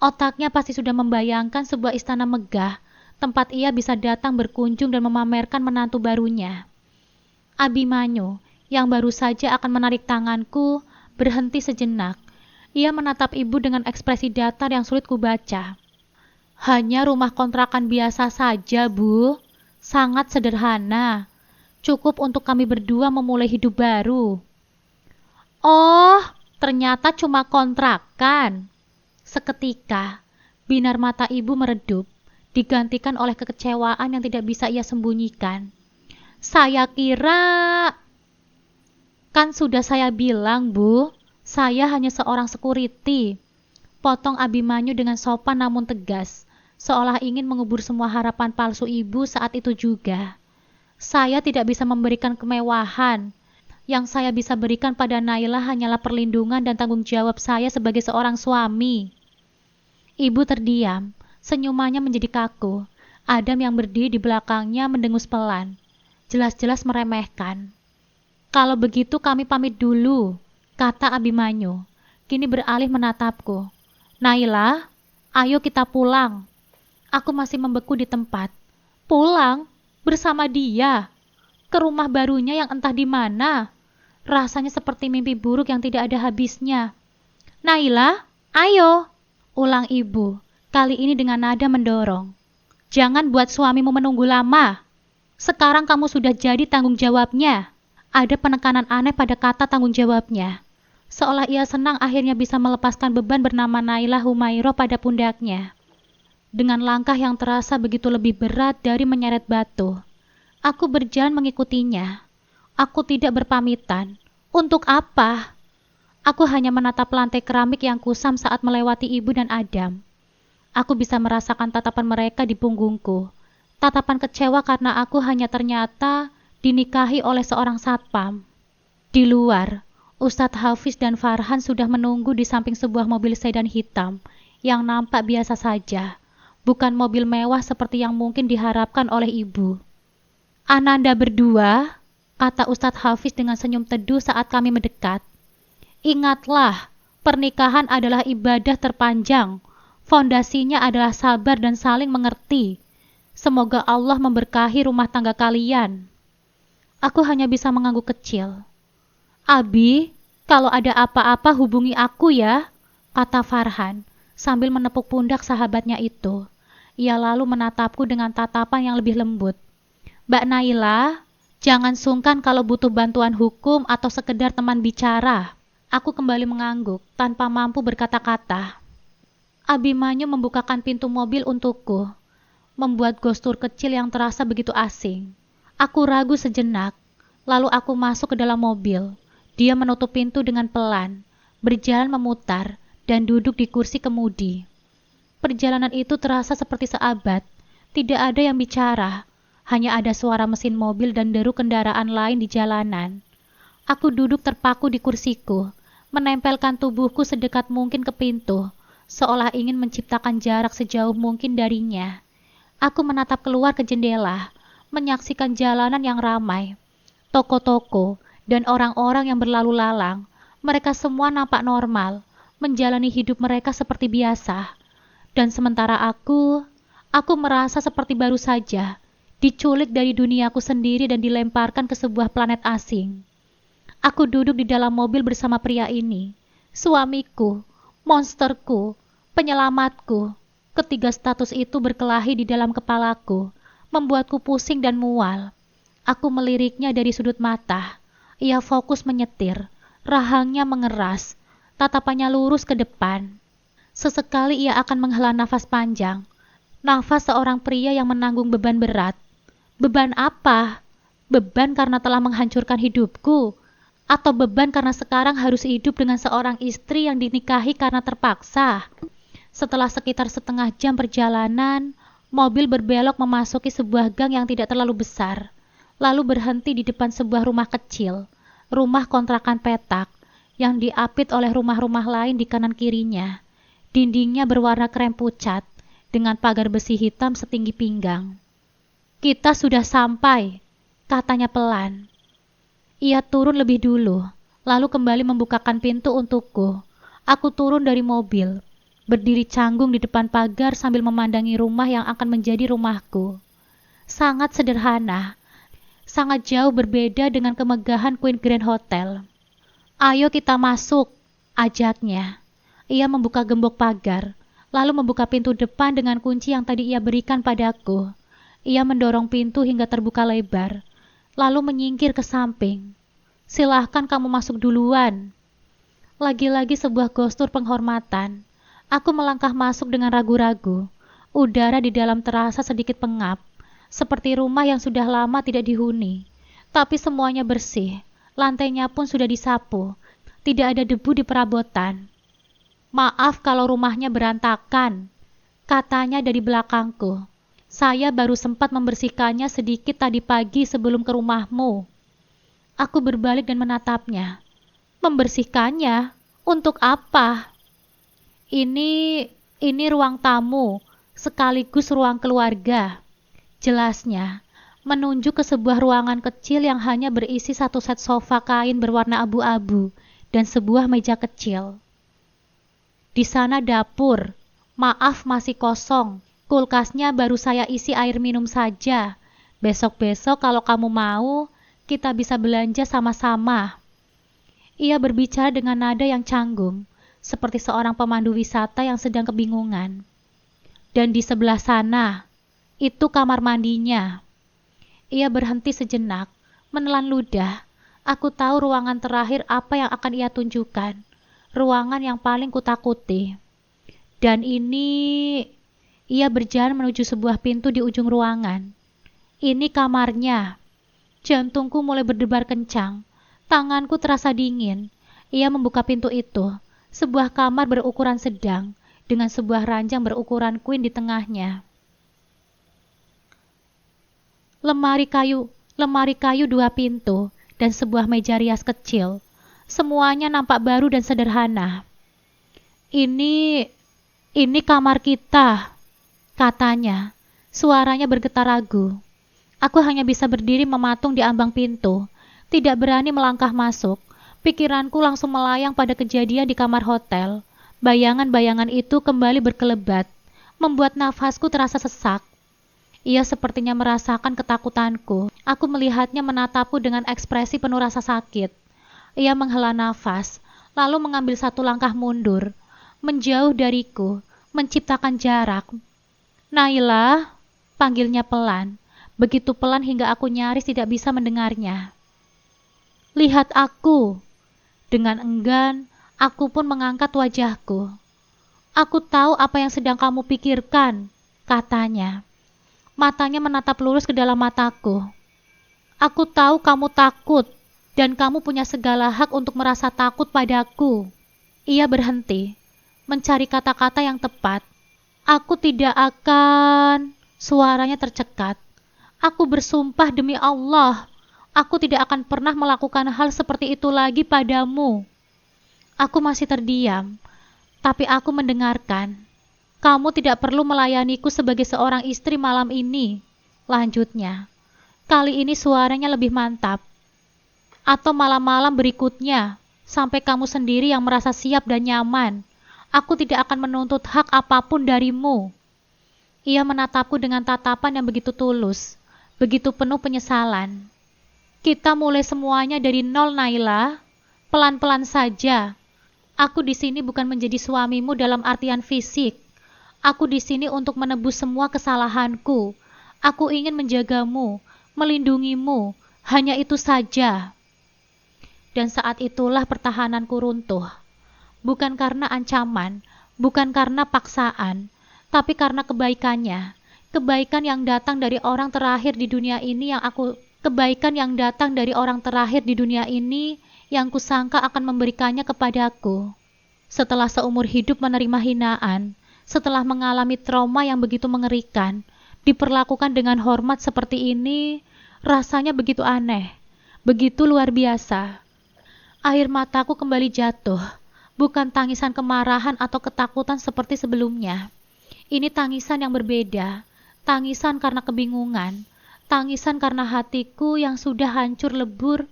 Otaknya pasti sudah membayangkan sebuah istana megah, tempat ia bisa datang berkunjung dan memamerkan menantu barunya. Abimanyu, yang baru saja akan menarik tanganku, berhenti sejenak. Ia menatap ibu dengan ekspresi datar yang sulit kubaca. Hanya rumah kontrakan biasa saja, Bu. Sangat sederhana. Cukup untuk kami berdua memulai hidup baru. Oh, ternyata cuma kontrakan. Seketika, binar mata ibu meredup, digantikan oleh kekecewaan yang tidak bisa ia sembunyikan. Saya kira... Kan sudah saya bilang, Bu, saya hanya seorang security. Potong Abimanyu dengan sopan namun tegas, seolah ingin mengubur semua harapan palsu ibu saat itu juga. Saya tidak bisa memberikan kemewahan. Yang saya bisa berikan pada Naila hanyalah perlindungan dan tanggung jawab saya sebagai seorang suami. Ibu terdiam, senyumannya menjadi kaku. Adam yang berdiri di belakangnya mendengus pelan, jelas-jelas meremehkan. Kalau begitu kami pamit dulu, kata Abimanyu. Kini beralih menatapku. Naila, ayo kita pulang. Aku masih membeku di tempat. Pulang? Bersama dia? Ke rumah barunya yang entah di mana? Rasanya seperti mimpi buruk yang tidak ada habisnya. Naila, ayo, ulang ibu, kali ini dengan nada mendorong. Jangan buat suamimu menunggu lama. Sekarang kamu sudah jadi tanggung jawabnya. Ada penekanan aneh pada kata tanggung jawabnya. Seolah ia senang akhirnya bisa melepaskan beban bernama Naila Humairah pada pundaknya. Dengan langkah yang terasa begitu lebih berat dari menyeret batu, aku berjalan mengikutinya. Aku tidak berpamitan. Untuk apa? Aku hanya menatap lantai keramik yang kusam saat melewati ibu dan Adam. Aku bisa merasakan tatapan mereka di punggungku. Tatapan kecewa karena aku hanya ternyata dinikahi oleh seorang satpam. Di luar, Ustadz Hafiz dan Farhan sudah menunggu di samping sebuah mobil sedan hitam yang nampak biasa saja, bukan mobil mewah seperti yang mungkin diharapkan oleh ibu. Ananda berdua, kata Ustadz Hafiz dengan senyum teduh saat kami mendekat. Ingatlah, pernikahan adalah ibadah terpanjang. Fondasinya adalah sabar dan saling mengerti. Semoga Allah memberkahi rumah tangga kalian. Aku hanya bisa mengangguk kecil. Abi, kalau ada apa-apa hubungi aku ya, kata Farhan, sambil menepuk pundak sahabatnya itu. Ia lalu menatapku dengan tatapan yang lebih lembut. Mbak Naila, jangan sungkan kalau butuh bantuan hukum atau sekedar teman bicara. Aku kembali mengangguk, tanpa mampu berkata-kata. Abimanyu membukakan pintu mobil untukku, membuat gestur kecil yang terasa begitu asing. Aku ragu sejenak, lalu aku masuk ke dalam mobil. Dia menutup pintu dengan pelan, berjalan memutar, dan duduk di kursi kemudi. Perjalanan itu terasa seperti seabad. Tidak ada yang bicara, hanya ada suara mesin mobil dan deru kendaraan lain di jalanan. Aku duduk terpaku di kursiku, menempelkan tubuhku sedekat mungkin ke pintu, seolah ingin menciptakan jarak sejauh mungkin darinya. Aku menatap keluar ke jendela, menyaksikan jalanan yang ramai, toko-toko, dan orang-orang yang berlalu lalang. Mereka semua nampak normal, menjalani hidup mereka seperti biasa. Dan sementara aku merasa seperti baru saja, diculik dari duniaku sendiri dan dilemparkan ke sebuah planet asing. Aku duduk di dalam mobil bersama pria ini, suamiku, monsterku, penyelamatku. Ketiga status itu berkelahi di dalam kepalaku, membuatku pusing dan mual. Aku meliriknya dari sudut mata. Ia fokus menyetir, rahangnya mengeras, tatapannya lurus ke depan. Sesekali ia akan menghela nafas panjang, nafas seorang pria yang menanggung beban berat. Beban apa? Beban karena telah menghancurkan hidupku, atau beban karena sekarang harus hidup dengan seorang istri yang dinikahi karena terpaksa. Setelah sekitar setengah jam perjalanan, mobil berbelok memasuki sebuah gang yang tidak terlalu besar, lalu berhenti di depan sebuah rumah kecil, rumah kontrakan petak, yang diapit oleh rumah-rumah lain di kanan kirinya. Dindingnya berwarna krem pucat, dengan pagar besi hitam setinggi pinggang. "Kita sudah sampai," katanya pelan. Ia turun lebih dulu, lalu kembali membukakan pintu untukku. Aku turun dari mobil, berdiri canggung di depan pagar sambil memandangi rumah yang akan menjadi rumahku. Sangat sederhana, sangat jauh berbeda dengan kemegahan Queen Grand Hotel. "Ayo kita masuk," ajaknya. Ia membuka gembok pagar, lalu membuka pintu depan dengan kunci yang tadi ia berikan padaku. Ia mendorong pintu hingga terbuka lebar, lalu menyingkir ke samping. "Silahkan kamu masuk duluan." Lagi-lagi sebuah gestur penghormatan. Aku melangkah masuk dengan ragu-ragu. Udara di dalam terasa sedikit pengap, seperti rumah yang sudah lama tidak dihuni. Tapi semuanya bersih, lantainya pun sudah disapu. Tidak ada debu di perabotan. "Maaf kalau rumahnya berantakan," katanya dari belakangku. "Saya baru sempat membersihkannya sedikit tadi pagi sebelum ke rumahmu." Aku berbalik dan menatapnya. "Membersihkannya? Untuk apa?" Ini ruang tamu, sekaligus ruang keluarga," jelasnya, menunjuk ke sebuah ruangan kecil yang hanya berisi satu set sofa kain berwarna abu-abu dan sebuah meja kecil. "Di sana dapur. Maaf masih kosong. Kulkasnya baru saya isi air minum saja. Besok-besok kalau kamu mau, kita bisa belanja sama-sama." Ia berbicara dengan nada yang canggung, seperti seorang pemandu wisata yang sedang kebingungan. "Dan di sebelah sana, itu kamar mandinya." Ia berhenti sejenak, menelan ludah. Aku tahu ruangan terakhir apa yang akan ia tunjukkan. Ruangan yang paling kutakuti. "Dan ini..." Ia berjalan menuju sebuah pintu di ujung ruangan. "Ini kamarnya." Jantungku mulai berdebar kencang. Tanganku terasa dingin. Ia membuka pintu itu. Sebuah kamar berukuran sedang, dengan sebuah ranjang berukuran queen di tengahnya. Lemari kayu 2 pintu, dan sebuah meja rias kecil. Semuanya nampak baru dan sederhana. Ini kamar kita," katanya. Suaranya bergetar ragu. Aku hanya bisa berdiri mematung di ambang pintu, tidak berani melangkah masuk. Pikiranku langsung melayang pada kejadian di kamar hotel. Bayangan-bayangan itu kembali berkelebat, membuat nafasku terasa sesak. Ia sepertinya merasakan ketakutanku. Aku melihatnya menatapku dengan ekspresi penuh rasa sakit. Ia menghela nafas, lalu mengambil satu langkah mundur, menjauh dariku, menciptakan jarak. "Naila," panggilnya pelan, begitu pelan hingga aku nyaris tidak bisa mendengarnya. "Lihat aku." Dengan enggan, aku pun mengangkat wajahku. "Aku tahu apa yang sedang kamu pikirkan," katanya. Matanya menatap lurus ke dalam mataku. "Aku tahu kamu takut, dan kamu punya segala hak untuk merasa takut padaku." Ia berhenti, mencari kata-kata yang tepat. "Aku tidak akan..." Suaranya tercekat. "Aku bersumpah demi Allah, aku tidak akan pernah melakukan hal seperti itu lagi padamu." Aku masih terdiam, tapi aku mendengarkan. "Kamu tidak perlu melayaniku sebagai seorang istri malam ini," lanjutnya. Kali ini suaranya lebih mantap. "Atau malam-malam berikutnya, sampai kamu sendiri yang merasa siap dan nyaman. Aku tidak akan menuntut hak apapun darimu." Ia menatapku dengan tatapan yang begitu tulus, begitu penuh penyesalan. "Kita mulai semuanya dari nol, Naila. Pelan-pelan saja. Aku di sini bukan menjadi suamimu dalam artian fisik. Aku di sini untuk menebus semua kesalahanku. Aku ingin menjagamu, melindungimu, hanya itu saja. Dan saat itulah pertahananku runtuh. Bukan karena ancaman, bukan karena paksaan, tapi karena kebaikannya. Kebaikan yang datang dari orang terakhir di dunia ini yang kusangka akan memberikannya kepadaku. Setelah seumur hidup menerima hinaan, setelah mengalami trauma yang begitu mengerikan, diperlakukan dengan hormat seperti ini, rasanya begitu aneh, begitu luar biasa. Air mataku kembali jatuh, bukan tangisan kemarahan atau ketakutan seperti sebelumnya. Ini tangisan yang berbeda, tangisan karena kebingungan, tangisan karena hatiku yang sudah hancur lebur,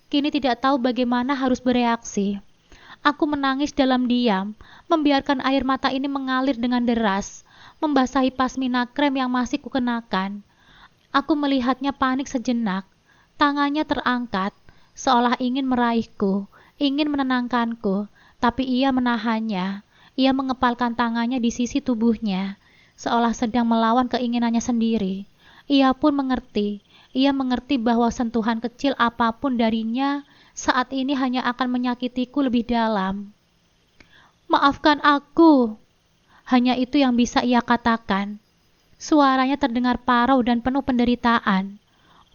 kini tidak tahu bagaimana harus bereaksi. Aku menangis dalam diam, membiarkan air mata ini mengalir dengan deras, membasahi pasmina krem yang masih kukenakan. Aku melihatnya panik sejenak, tangannya terangkat, seolah ingin meraihku, ingin menenangkanku, tapi ia menahannya. Ia mengepalkan tangannya di sisi tubuhnya, seolah sedang melawan keinginannya sendiri. Ia pun mengerti. Ia mengerti bahwa sentuhan kecil apapun darinya saat ini hanya akan menyakitiku lebih dalam. "Maafkan aku," hanya itu yang bisa ia katakan. Suaranya terdengar parau dan penuh penderitaan.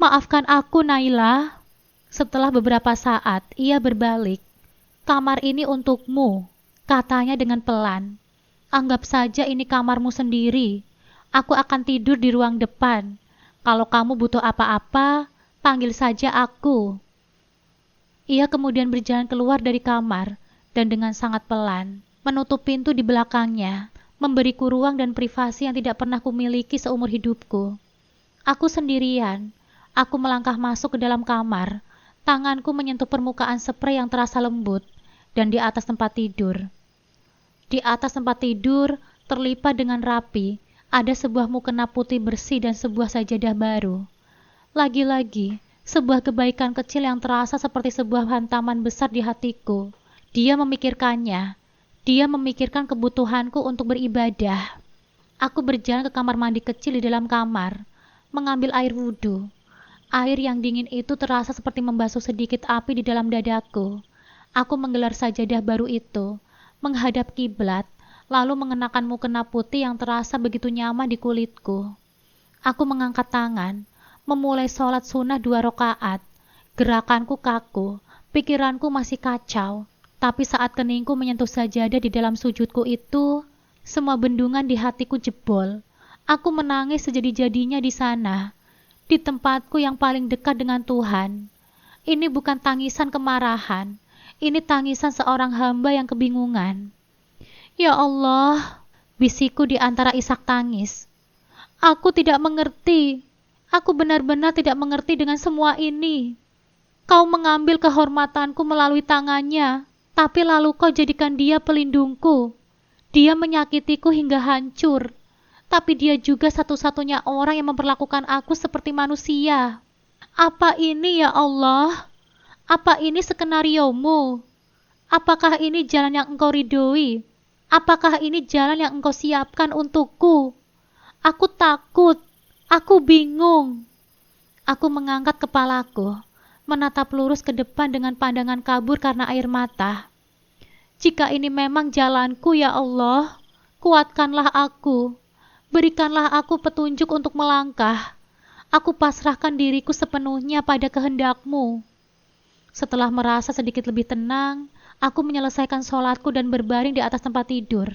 "Maafkan aku, Naila." Setelah beberapa saat, ia berbalik. "Kamar ini untukmu," katanya dengan pelan. "Anggap saja ini kamarmu sendiri. Aku akan tidur di ruang depan. Kalau kamu butuh apa-apa, panggil saja aku." Ia kemudian berjalan keluar dari kamar dan dengan sangat pelan menutup pintu di belakangnya, memberiku ruang dan privasi yang tidak pernah kumiliki seumur hidupku. Aku sendirian. Aku melangkah masuk ke dalam kamar. Tanganku menyentuh permukaan sprei yang terasa lembut dan di atas tempat tidur. Di atas tempat tidur, terlipat dengan rapi, ada sebuah mukena putih bersih dan sebuah sajadah baru. Lagi-lagi, sebuah kebaikan kecil yang terasa seperti sebuah hantaman besar di hatiku. Dia memikirkannya. Dia memikirkan kebutuhanku untuk beribadah. Aku berjalan ke kamar mandi kecil di dalam kamar, mengambil air wudhu. Air yang dingin itu terasa seperti membasuh sedikit api di dalam dadaku. Aku menggelar sajadah baru itu, menghadap kiblat, lalu mengenakan mukena putih yang terasa begitu nyaman di kulitku. Aku mengangkat tangan, memulai sholat sunnah 2 rakaat. Gerakanku kaku, pikiranku masih kacau, tapi saat keningku menyentuh sajadah di dalam sujudku itu, semua bendungan di hatiku jebol. Aku menangis sejadi-jadinya di sana, di tempatku yang paling dekat dengan Tuhan. Ini bukan tangisan kemarahan, ini tangisan seorang hamba yang kebingungan. "Ya Allah," bisikku di antara isak tangis. "Aku tidak mengerti. Aku benar-benar tidak mengerti dengan semua ini. Kau mengambil kehormatanku melalui tangannya, tapi lalu kau jadikan dia pelindungku. Dia menyakitiku hingga hancur, tapi dia juga satu-satunya orang yang memperlakukan aku seperti manusia. Apa ini ya Allah? Apa ini skenariomu? Apakah ini jalan yang engkau ridhoi? Apakah ini jalan yang engkau siapkan untukku? Aku takut, aku bingung." Aku mengangkat kepalaku, menatap lurus ke depan dengan pandangan kabur karena air mata. "Jika ini memang jalanku ya Allah, kuatkanlah aku. Berikanlah aku petunjuk untuk melangkah. Aku pasrahkan diriku sepenuhnya pada kehendak-Mu." Setelah merasa sedikit lebih tenang, aku menyelesaikan sholatku dan berbaring di atas tempat tidur.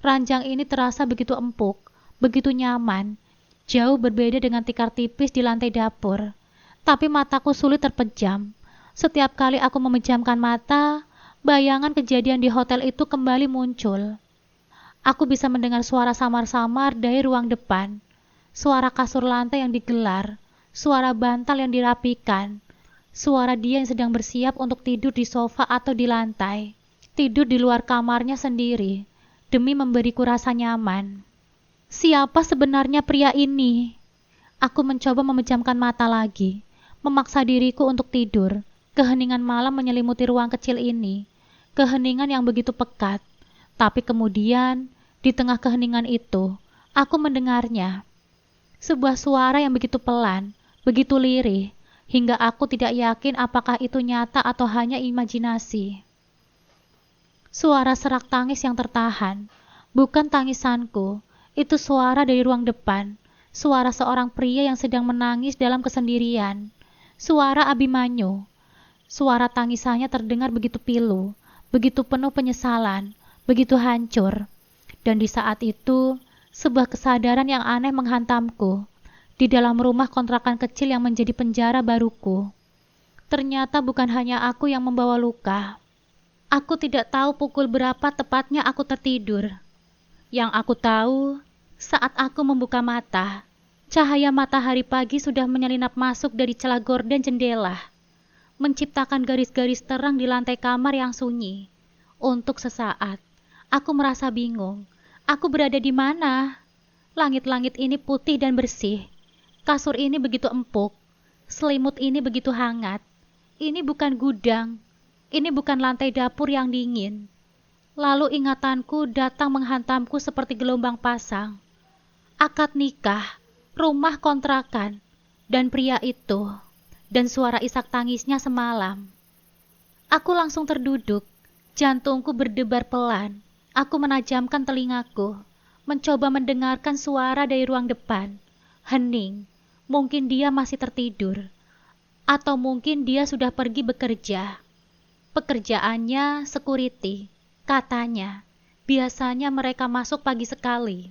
Ranjang ini terasa begitu empuk, begitu nyaman, jauh berbeda dengan tikar tipis di lantai dapur. Tapi mataku sulit terpejam. Setiap kali aku memejamkan mata, bayangan kejadian di hotel itu kembali muncul. Aku bisa mendengar suara samar-samar dari ruang depan, suara kasur lantai yang digelar, suara bantal yang dirapikan, suara dia yang sedang bersiap untuk tidur di sofa atau di lantai, tidur di luar kamarnya sendiri, demi memberiku rasa nyaman. Siapa sebenarnya pria ini? Aku mencoba memejamkan mata lagi, memaksa diriku untuk tidur. Keheningan malam menyelimuti ruang kecil ini, keheningan yang begitu pekat. Tapi kemudian, di tengah keheningan itu, aku mendengarnya. Sebuah suara yang begitu pelan, begitu lirih, hingga aku tidak yakin apakah itu nyata atau hanya imajinasi. Suara serak tangis yang tertahan, bukan tangisanku, itu suara dari ruang depan, suara seorang pria yang sedang menangis dalam kesendirian, suara Abimanyu. Suara tangisannya terdengar begitu pilu, begitu penuh penyesalan, begitu hancur. Dan di saat itu, sebuah kesadaran yang aneh menghantamku. Di dalam rumah kontrakan kecil yang menjadi penjara baruku, ternyata bukan hanya aku yang membawa luka. Aku tidak tahu pukul berapa tepatnya aku tertidur. Yang aku tahu, saat aku membuka mata, cahaya matahari pagi sudah menyelinap masuk dari celah gorden jendela, menciptakan garis-garis terang di lantai kamar yang sunyi. Untuk sesaat, aku merasa bingung. Aku berada di mana? Langit-langit ini putih dan bersih. Kasur ini begitu empuk, selimut ini begitu hangat. Ini bukan gudang, ini bukan lantai dapur yang dingin. Lalu ingatanku datang menghantamku seperti gelombang pasang. Akad nikah, rumah kontrakan, dan pria itu, dan suara isak tangisnya semalam. Aku langsung terduduk, jantungku berdebar pelan. Aku menajamkan telingaku, mencoba mendengarkan suara dari ruang depan. Hening. Mungkin dia masih tertidur, atau mungkin dia sudah pergi bekerja. Pekerjaannya security, katanya. Biasanya mereka masuk pagi sekali.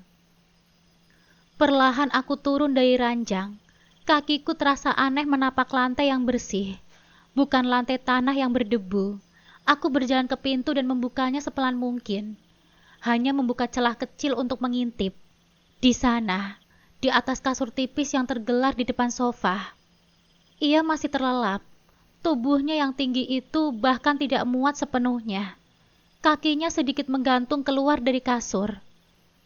Perlahan aku turun dari ranjang. Kakiku terasa aneh menapak lantai yang bersih, bukan lantai tanah yang berdebu. Aku berjalan ke pintu dan membukanya sepelan mungkin. Hanya membuka celah kecil untuk mengintip. Di sana, di atas kasur tipis yang tergelar di depan sofa, ia masih terlelap. Tubuhnya yang tinggi itu bahkan tidak muat sepenuhnya. Kakinya sedikit menggantung keluar dari kasur.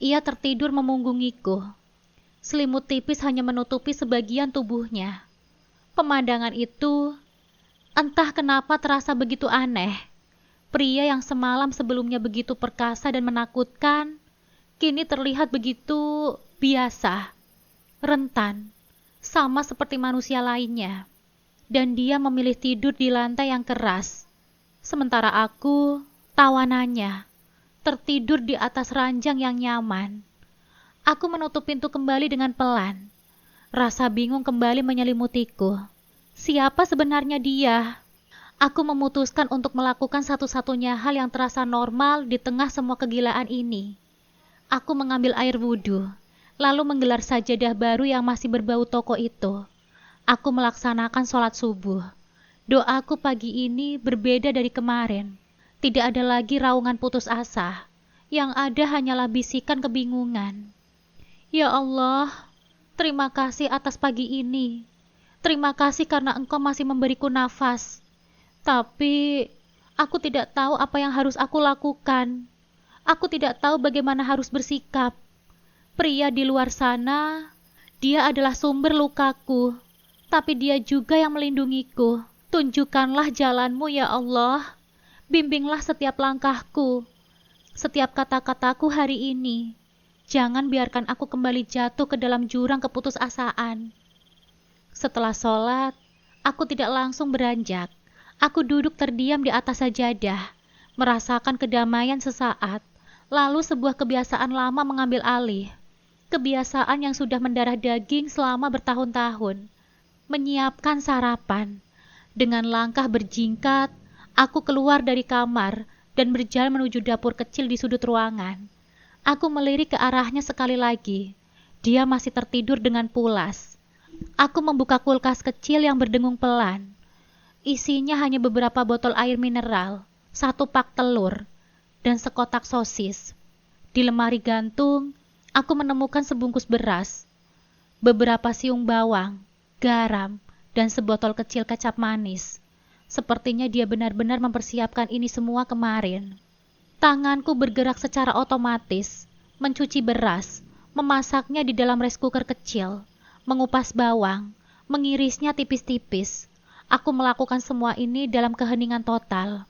Ia tertidur memunggungiku. Selimut tipis hanya menutupi sebagian tubuhnya. Pemandangan itu, entah kenapa terasa begitu aneh. Pria yang semalam sebelumnya begitu perkasa dan menakutkan, kini terlihat begitu biasa, rentan, sama seperti manusia lainnya. Dan dia memilih tidur di lantai yang keras. Sementara aku, tawanannya, tertidur di atas ranjang yang nyaman. Aku menutup pintu kembali dengan pelan. Rasa bingung kembali menyelimutiku. Siapa sebenarnya dia? Aku memutuskan untuk melakukan satu-satunya hal yang terasa normal di tengah semua kegilaan ini. Aku mengambil air wudhu, lalu menggelar sajadah baru yang masih berbau toko itu. Aku melaksanakan sholat subuh. Doaku pagi ini berbeda dari kemarin. Tidak ada lagi raungan putus asa. Yang ada hanyalah bisikan kebingungan. Ya Allah, terima kasih atas pagi ini. Terima kasih karena Engkau masih memberiku nafas. Tapi, aku tidak tahu apa yang harus aku lakukan. Aku tidak tahu bagaimana harus bersikap. Pria di luar sana, dia adalah sumber lukaku. Tapi dia juga yang melindungiku. Tunjukkanlah jalanmu ya Allah. Bimbinglah setiap langkahku. Setiap kata-kataku hari ini. Jangan biarkan aku kembali jatuh ke dalam jurang keputusasaan. Setelah sholat, aku tidak langsung beranjak. Aku duduk terdiam di atas sajadah, merasakan kedamaian sesaat. Lalu sebuah kebiasaan lama mengambil alih. Kebiasaan yang sudah mendarah daging selama bertahun-tahun. Menyiapkan sarapan. Dengan langkah berjingkat, aku keluar dari kamar dan berjalan menuju dapur kecil di sudut ruangan. Aku melirik ke arahnya sekali lagi. Dia masih tertidur dengan pulas. Aku membuka kulkas kecil yang berdengung pelan. Isinya hanya beberapa botol air mineral, 1 pak telur, dan sekotak sosis. Di lemari gantung, aku menemukan sebungkus beras, beberapa siung bawang, garam, dan sebotol kecil kecap manis. Sepertinya dia benar-benar mempersiapkan ini semua kemarin. Tanganku bergerak secara otomatis, mencuci beras, memasaknya di dalam rice cooker kecil, mengupas bawang, mengirisnya tipis-tipis. Aku melakukan semua ini dalam keheningan total.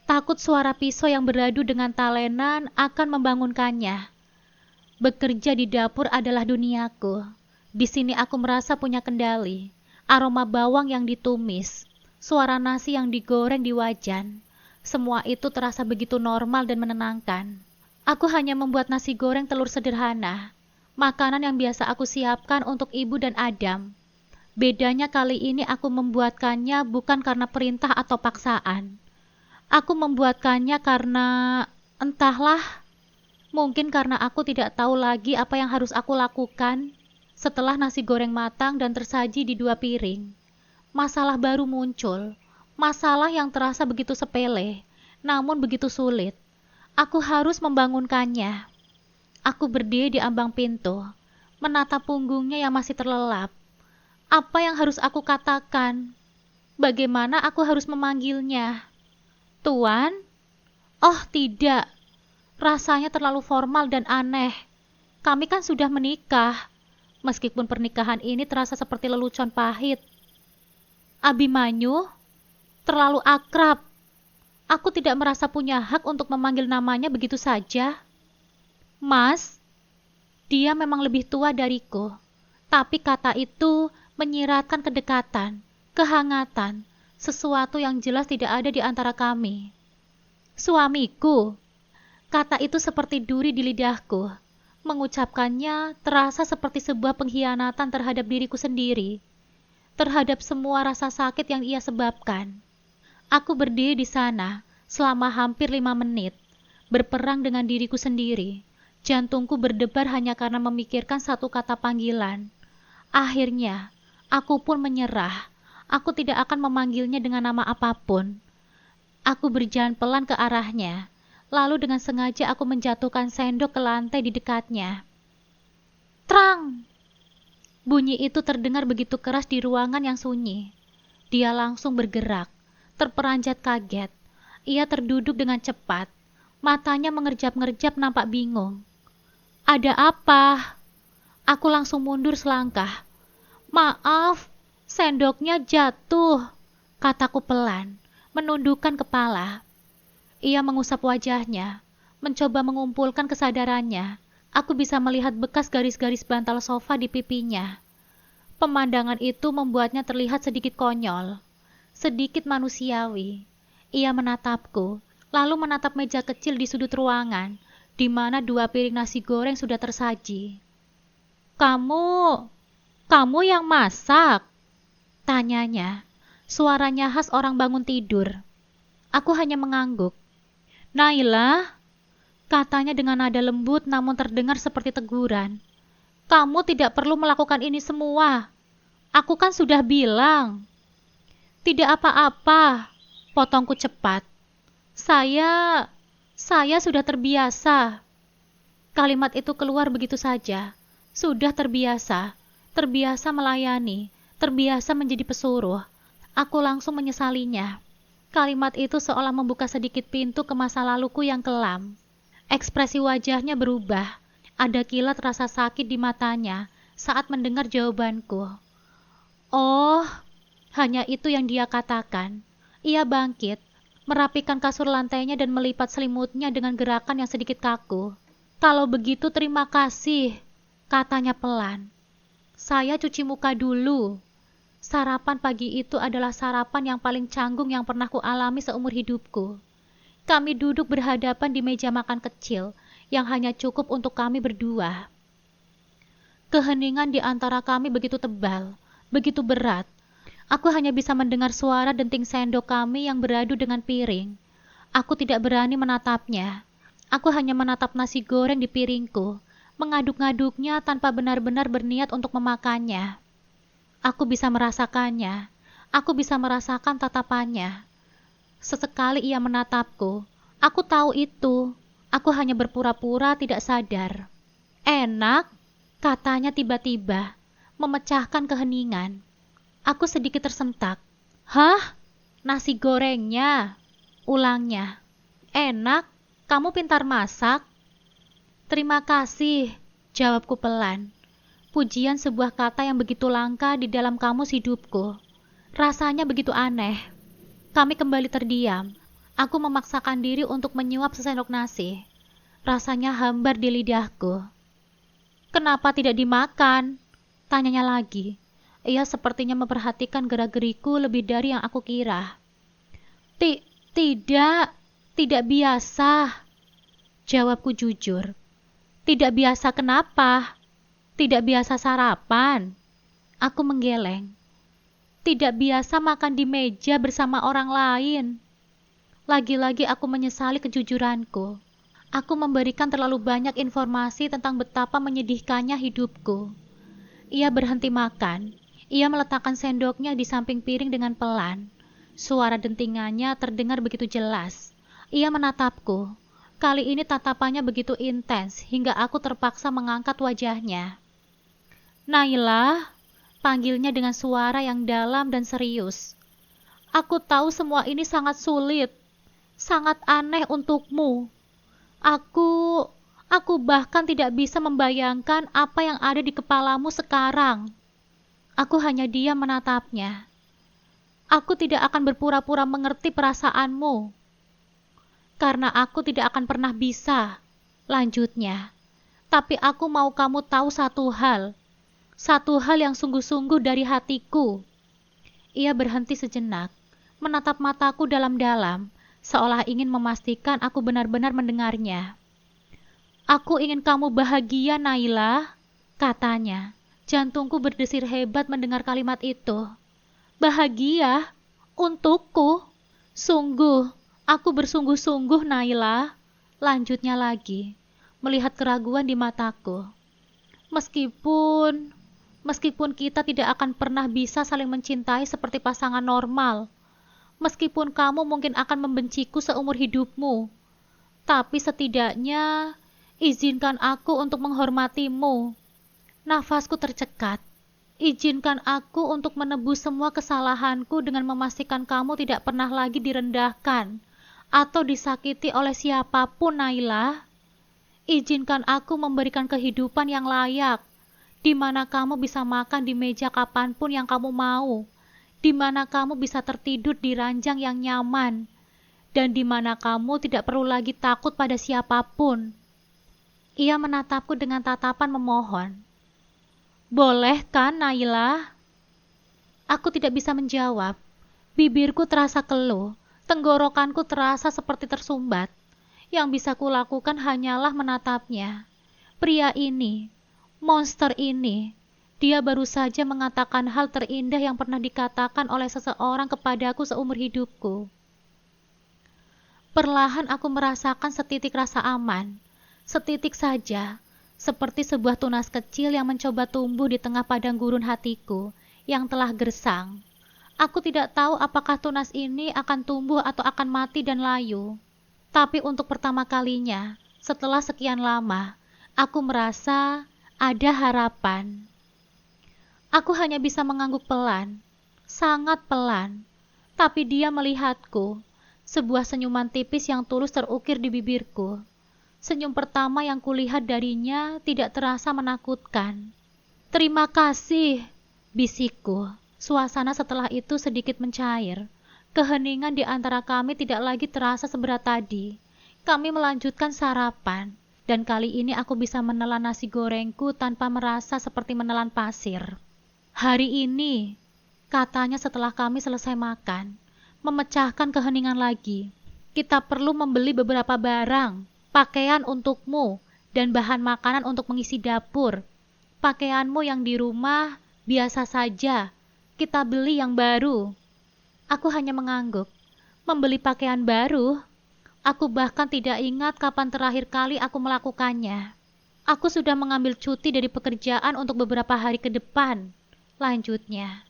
Takut suara pisau yang beradu dengan talenan akan membangunkannya. Bekerja di dapur adalah duniaku. Di sini aku merasa punya kendali. Aroma bawang yang ditumis, suara nasi yang digoreng di wajan, semua itu terasa begitu normal dan menenangkan. Aku hanya membuat nasi goreng telur sederhana, makanan yang biasa aku siapkan untuk ibu dan Adam. Bedanya kali ini aku membuatkannya bukan karena perintah atau paksaan. Aku membuatkannya karena, entahlah, mungkin karena aku tidak tahu lagi apa yang harus aku lakukan. Setelah nasi goreng matang dan tersaji di 2 piring, masalah baru muncul. Masalah yang terasa begitu sepele, namun begitu sulit. Aku harus membangunkannya. Aku berdiri di ambang pintu, menatap punggungnya yang masih terlelap. Apa yang harus aku katakan? Bagaimana aku harus memanggilnya? Tuan? Oh, tidak. Rasanya terlalu formal dan aneh. Kami kan sudah menikah. Meskipun pernikahan ini terasa seperti lelucon pahit. Abimanyu? Terlalu akrab. Aku tidak merasa punya hak untuk memanggil namanya begitu saja. Mas, dia memang lebih tua dariku. Tapi kata itu menyiratkan kedekatan, kehangatan, sesuatu yang jelas tidak ada di antara kami. Suamiku. Kata itu seperti duri di lidahku. Mengucapkannya terasa seperti sebuah pengkhianatan terhadap diriku sendiri, terhadap semua rasa sakit yang ia sebabkan. Aku berdiri di sana selama hampir 5 menit, berperang dengan diriku sendiri. Jantungku berdebar hanya karena memikirkan satu kata panggilan. Akhirnya, aku pun menyerah. Aku tidak akan memanggilnya dengan nama apapun. Aku berjalan pelan ke arahnya. Lalu dengan sengaja aku menjatuhkan sendok ke lantai di dekatnya. Trang! Bunyi itu terdengar begitu keras di ruangan yang sunyi. Dia langsung bergerak, terperanjat kaget. Ia terduduk dengan cepat. Matanya mengerjap-ngerjap nampak bingung. Ada apa? Aku langsung mundur selangkah. Maaf, sendoknya jatuh, kataku pelan, menundukkan kepala. Ia mengusap wajahnya, mencoba mengumpulkan kesadarannya. Aku bisa melihat bekas garis-garis bantal sofa di pipinya. Pemandangan itu membuatnya terlihat sedikit konyol, sedikit manusiawi. Ia menatapku, lalu menatap meja kecil di sudut ruangan, di mana 2 piring nasi goreng sudah tersaji. Kamu yang masak? Tanyanya. Suaranya khas orang bangun tidur. Aku hanya mengangguk. Naila, katanya dengan nada lembut namun terdengar seperti teguran. Kamu tidak perlu melakukan ini semua. Aku kan sudah bilang. Tidak apa-apa, potongku cepat. Saya sudah terbiasa. Kalimat itu keluar begitu saja. Sudah terbiasa melayani, terbiasa menjadi pesuruh. Aku langsung menyesalinya. Kalimat itu seolah membuka sedikit pintu ke masa laluku yang kelam. Ekspresi wajahnya berubah. Ada kilat rasa sakit di matanya saat mendengar jawabanku. Oh, hanya itu yang dia katakan. Ia bangkit, merapikan kasur lantainya dan melipat selimutnya dengan gerakan yang sedikit kaku. Kalau begitu terima kasih, katanya pelan. Saya cuci muka dulu. Sarapan pagi itu adalah sarapan yang paling canggung yang pernah kualami seumur hidupku. Kami duduk berhadapan di meja makan kecil yang hanya cukup untuk kami berdua. Keheningan di antara kami begitu tebal, begitu berat. Aku hanya bisa mendengar suara denting sendok kami yang beradu dengan piring. Aku tidak berani menatapnya. Aku hanya menatap nasi goreng di piringku, mengaduk-ngaduknya tanpa benar-benar berniat untuk memakannya. Aku bisa merasakannya. Aku bisa merasakan tatapannya. Sesekali ia menatapku. Aku tahu itu. Aku hanya berpura-pura tidak sadar. Enak, katanya tiba-tiba, memecahkan keheningan. Aku sedikit tersentak. Hah? Nasi gorengnya? Ulangnya. Enak, kamu pintar masak. Terima kasih, jawabku pelan. Pujian sebuah kata yang begitu langka di dalam kamus hidupku. Rasanya begitu aneh. Kami kembali terdiam. Aku memaksakan diri untuk menyuap sesendok nasi. Rasanya hambar di lidahku. Kenapa tidak dimakan? Tanyanya lagi. Ia sepertinya memperhatikan gerak-geriku lebih dari yang aku kira. Tidak, tidak biasa, jawabku jujur. Tidak biasa kenapa? Tidak biasa sarapan. Aku menggeleng. Tidak biasa makan di meja bersama orang lain. Lagi-lagi aku menyesali kejujuranku. Aku memberikan terlalu banyak informasi tentang betapa menyedihkannya hidupku. Ia berhenti makan. Ia meletakkan sendoknya di samping piring dengan pelan. Suara dentingannya terdengar begitu jelas. Ia menatapku. Kali ini tatapannya begitu intens hingga aku terpaksa mengangkat wajahnya. Naila, panggilnya dengan suara yang dalam dan serius. Aku tahu semua ini sangat sulit, sangat aneh untukmu. Aku bahkan tidak bisa membayangkan apa yang ada di kepalamu sekarang. Aku hanya diam menatapnya. Aku tidak akan berpura-pura mengerti perasaanmu. Karena aku tidak akan pernah bisa, lanjutnya. Tapi aku mau kamu tahu satu hal yang sungguh-sungguh dari hatiku. Ia berhenti sejenak, menatap mataku dalam-dalam, seolah ingin memastikan aku benar-benar mendengarnya. Aku ingin kamu bahagia, Naila, katanya. Jantungku berdesir hebat mendengar kalimat itu. Bahagia? Untukku? Sungguh, aku bersungguh-sungguh, Naila, lanjutnya lagi, melihat keraguan di mataku. Meskipun kita tidak akan pernah bisa saling mencintai seperti pasangan normal, meskipun kamu mungkin akan membenciku seumur hidupmu, tapi setidaknya izinkan aku untuk menghormatimu. Nafasku tercekat. Izinkan aku untuk menebus semua kesalahanku dengan memastikan kamu tidak pernah lagi direndahkan atau disakiti oleh siapapun, Naila. Izinkan aku memberikan kehidupan yang layak, di mana kamu bisa makan di meja kapanpun yang kamu mau, di mana kamu bisa tertidur di ranjang yang nyaman, dan di mana kamu tidak perlu lagi takut pada siapapun. Ia menatapku dengan tatapan memohon. Boleh kan, Naila? Aku tidak bisa menjawab. Bibirku terasa keluh, tenggorokanku terasa seperti tersumbat. Yang bisa kulakukan hanyalah menatapnya. Pria ini, monster ini, dia baru saja mengatakan hal terindah yang pernah dikatakan oleh seseorang kepadaku seumur hidupku. Perlahan aku merasakan setitik rasa aman, setitik saja, seperti sebuah tunas kecil yang mencoba tumbuh di tengah padang gurun hatiku yang telah gersang. Aku tidak tahu apakah tunas ini akan tumbuh atau akan mati dan layu. Tapi untuk pertama kalinya, setelah sekian lama, aku merasa ada harapan. Aku hanya bisa mengangguk pelan, sangat pelan. Tapi dia melihatku, sebuah senyuman tipis yang tulus terukir di bibirku. Senyum pertama yang kulihat darinya tidak terasa menakutkan. Terima kasih, bisikku. Suasana setelah itu sedikit mencair. Keheningan di antara kami tidak lagi terasa seberat tadi. Kami melanjutkan sarapan, dan kali ini aku bisa menelan nasi gorengku tanpa merasa seperti menelan pasir. Hari ini, katanya setelah kami selesai makan, memecahkan keheningan lagi. Kita perlu membeli beberapa barang. Pakaian untukmu, dan bahan makanan untuk mengisi dapur. Pakaianmu yang di rumah biasa saja, kita beli yang baru. Aku hanya mengangguk. Membeli pakaian baru? Aku bahkan tidak ingat kapan terakhir kali aku melakukannya. Aku sudah mengambil cuti dari pekerjaan untuk beberapa hari ke depan, lanjutnya.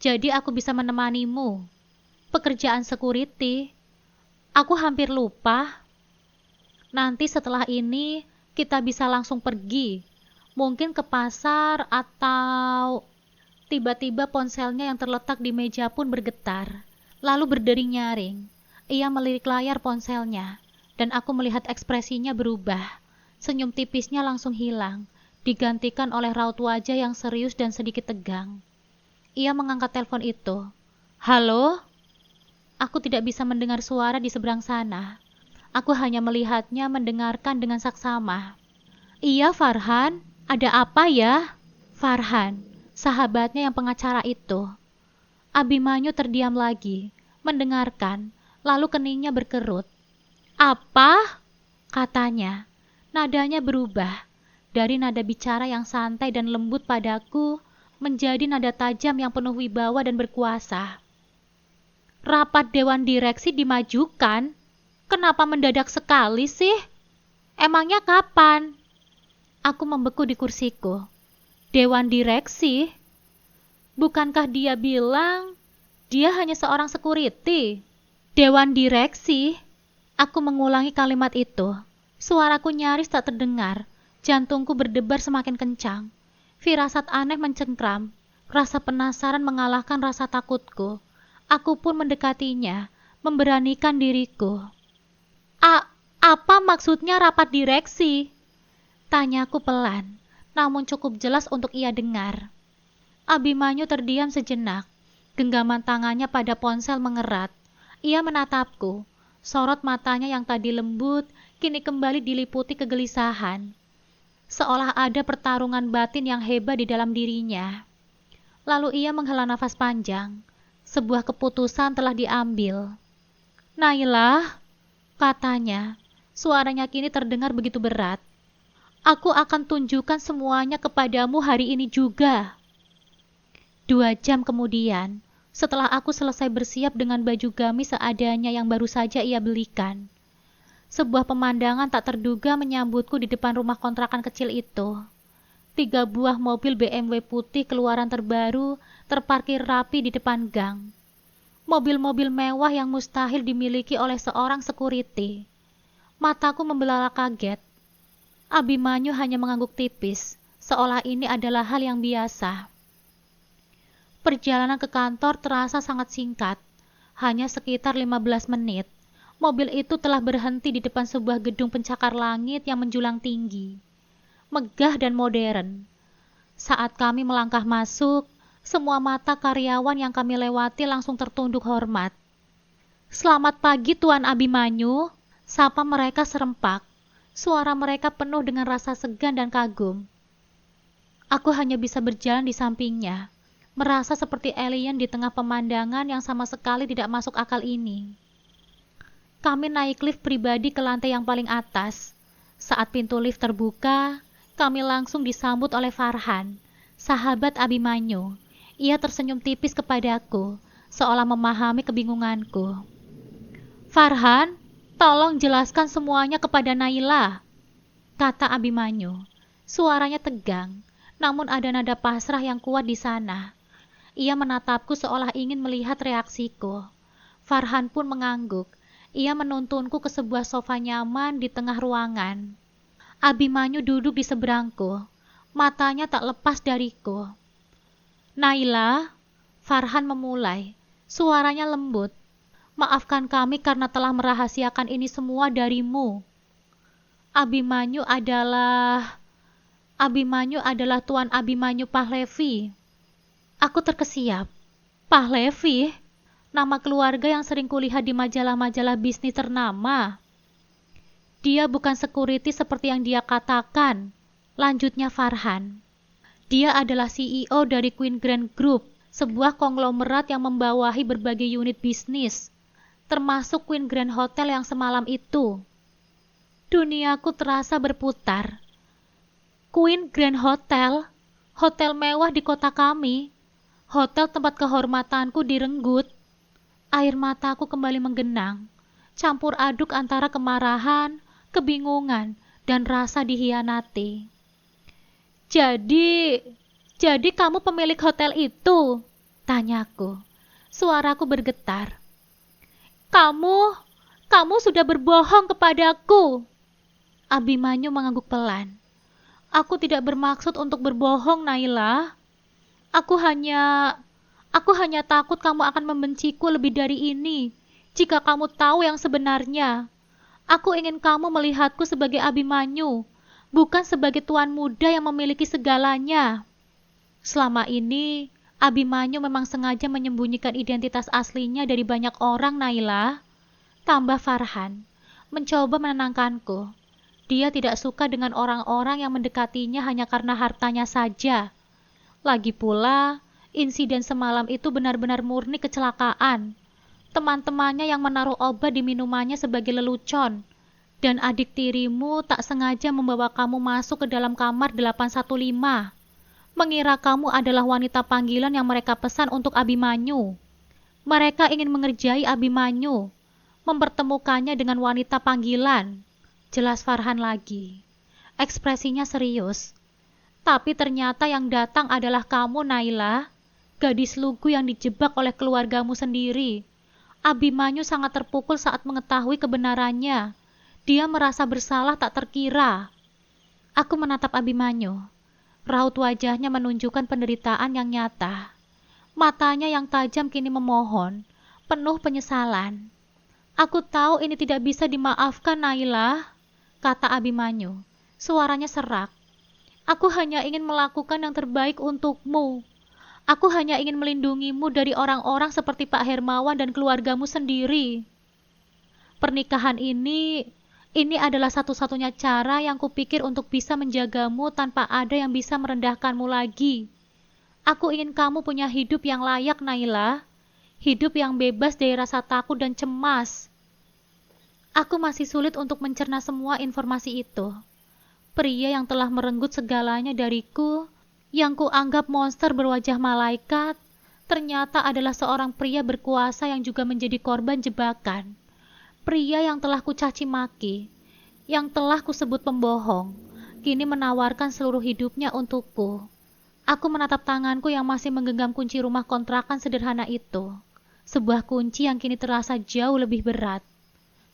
Jadi aku bisa menemanimu. Pekerjaan security? Aku hampir lupa. Nanti setelah ini, kita bisa langsung pergi. Mungkin ke pasar atau... Tiba-tiba ponselnya yang terletak di meja pun bergetar. Lalu berdering nyaring. Ia melirik layar ponselnya. Dan aku melihat ekspresinya berubah. Senyum tipisnya langsung hilang. Digantikan oleh raut wajah yang serius dan sedikit tegang. Ia mengangkat telepon itu. Halo? Aku tidak bisa mendengar suara di seberang sana. Aku hanya melihatnya mendengarkan dengan saksama. Iya, Farhan, ada apa ya? Farhan, sahabatnya yang pengacara itu. Abimanyu terdiam lagi, mendengarkan, lalu keningnya berkerut. Apa? Katanya. Nadanya berubah. Dari nada bicara yang santai dan lembut padaku, menjadi nada tajam yang penuh wibawa dan berkuasa. Rapat Dewan Direksi dimajukan? Kenapa mendadak sekali sih? Emangnya kapan? Aku membeku di kursiku. Dewan Direksi? Bukankah dia bilang dia hanya seorang security? Dewan Direksi? Aku mengulangi kalimat itu. Suaraku nyaris tak terdengar. Jantungku berdebar semakin kencang. Firasat aneh mencengkram. Rasa penasaran mengalahkan rasa takutku. Aku pun mendekatinya, memberanikan diriku. Apa maksudnya rapat direksi? Tanyaku pelan, namun cukup jelas untuk ia dengar. Abimanyu terdiam sejenak. Genggaman tangannya pada ponsel mengerat. Ia menatapku. Sorot matanya yang tadi lembut, kini kembali diliputi kegelisahan. Seolah ada pertarungan batin yang hebat di dalam dirinya. Lalu ia menghela nafas panjang. Sebuah keputusan telah diambil. Nailah, katanya. Suaranya kini terdengar begitu berat. Aku akan tunjukkan semuanya kepadamu hari ini juga. 2 jam kemudian, setelah aku selesai bersiap dengan baju gamis seadanya yang baru saja ia belikan, sebuah pemandangan tak terduga menyambutku di depan rumah kontrakan kecil itu. 3 buah mobil BMW putih keluaran terbaru terparkir rapi di depan gang. Mobil-mobil mewah yang mustahil dimiliki oleh seorang security. Mataku membelalak kaget. Abimanyu hanya mengangguk tipis, seolah ini adalah hal yang biasa. Perjalanan ke kantor terasa sangat singkat, hanya sekitar 15 menit. Mobil itu telah berhenti di depan sebuah gedung pencakar langit yang menjulang tinggi, megah dan modern. Saat kami melangkah masuk, semua mata karyawan yang kami lewati langsung tertunduk hormat. Selamat pagi Tuan Abimanyu, sapa mereka serempak. Suara mereka penuh dengan rasa segan dan kagum. Aku hanya bisa berjalan di sampingnya, merasa seperti alien di tengah pemandangan yang sama sekali tidak masuk akal ini. Kami naik lift pribadi ke lantai yang paling atas. Saat pintu lift terbuka, kami langsung disambut oleh Farhan, sahabat Abimanyu. Ia tersenyum tipis kepadaku, seolah memahami kebingunganku. Farhan, tolong jelaskan semuanya kepada Naila, kata Abimanyu. Suaranya tegang, namun ada nada pasrah yang kuat di sana. Ia menatapku seolah ingin melihat reaksiku. Farhan pun mengangguk. Ia menuntunku ke sebuah sofa nyaman di tengah ruangan. Abimanyu duduk di seberangku. Matanya tak lepas dariku. Naila, Farhan memulai. Suaranya lembut. Maafkan kami karena telah merahasiakan ini semua darimu. Abimanyu adalah Tuan Abimanyu Pahlevi. Aku terkesiap. Pahlevi? Nama keluarga yang sering kulihat di majalah-majalah bisnis ternama. Dia bukan security seperti yang dia katakan, lanjutnya Farhan. Dia adalah CEO dari Queen Grand Group, sebuah konglomerat yang membawahi berbagai unit bisnis, termasuk Queen Grand Hotel yang semalam itu. Duniaku terasa berputar. Queen Grand Hotel, hotel mewah di kota kami, hotel tempat kehormatanku direnggut. Air mataku kembali menggenang, campur aduk antara kemarahan, kebingungan, dan rasa dihianati. Jadi kamu pemilik hotel itu? Tanyaku. Suaraku bergetar. Kamu sudah berbohong kepadaku. Abimanyu mengangguk pelan. Aku tidak bermaksud untuk berbohong, Naila. Aku hanya takut kamu akan membenciku lebih dari ini jika kamu tahu yang sebenarnya. Aku ingin kamu melihatku sebagai Abimanyu, bukan sebagai tuan muda yang memiliki segalanya. Selama ini, Abimanyu memang sengaja menyembunyikan identitas aslinya dari banyak orang, Naila. Tambah Farhan, mencoba menenangkanku. Dia tidak suka dengan orang-orang yang mendekatinya hanya karena hartanya saja. Lagi pula, insiden semalam itu benar-benar murni kecelakaan. Teman-temannya yang menaruh obat di minumannya sebagai lelucon, dan adik tirimu tak sengaja membawa kamu masuk ke dalam kamar 815, mengira kamu adalah wanita panggilan yang mereka pesan untuk Abimanyu. Mereka ingin mengerjai Abimanyu, mempertemukannya dengan wanita panggilan. Jelas Farhan lagi. Ekspresinya serius. Tapi ternyata yang datang adalah kamu, Naila, gadis lugu yang dijebak oleh keluargamu sendiri. Abimanyu sangat terpukul saat mengetahui kebenarannya. Dia merasa bersalah tak terkira. Aku menatap Abimanyu. Raut wajahnya menunjukkan penderitaan yang nyata. Matanya yang tajam kini memohon, penuh penyesalan. Aku tahu ini tidak bisa dimaafkan, Naila, kata Abimanyu. Suaranya serak. Aku hanya ingin melakukan yang terbaik untukmu. Aku hanya ingin melindungimu dari orang-orang seperti Pak Hermawan dan keluargamu sendiri. Pernikahan ini adalah satu-satunya cara yang kupikir untuk bisa menjagamu tanpa ada yang bisa merendahkanmu lagi. Aku ingin kamu punya hidup yang layak, Naila. Hidup yang bebas dari rasa takut dan cemas. Aku masih sulit untuk mencerna semua informasi itu. Pria yang telah merenggut segalanya dariku, yang kuanggap monster berwajah malaikat, ternyata adalah seorang pria berkuasa yang juga menjadi korban jebakan. Pria yang telah kucaci maki, yang telah kusebut pembohong, kini menawarkan seluruh hidupnya untukku. Aku menatap tanganku yang masih menggenggam kunci rumah kontrakan sederhana itu. Sebuah kunci yang kini terasa jauh lebih berat.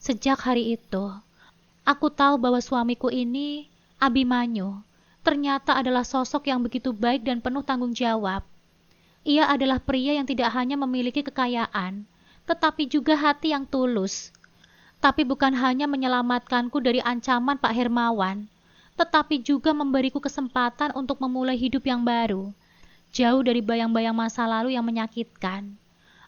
Sejak hari itu, aku tahu bahwa suamiku ini, Abimanyu, ternyata adalah sosok yang begitu baik dan penuh tanggung jawab. Ia adalah pria yang tidak hanya memiliki kekayaan, tetapi juga hati yang tulus. Tapi bukan hanya menyelamatkanku dari ancaman Pak Hermawan, tetapi juga memberiku kesempatan untuk memulai hidup yang baru, jauh dari bayang-bayang masa lalu yang menyakitkan.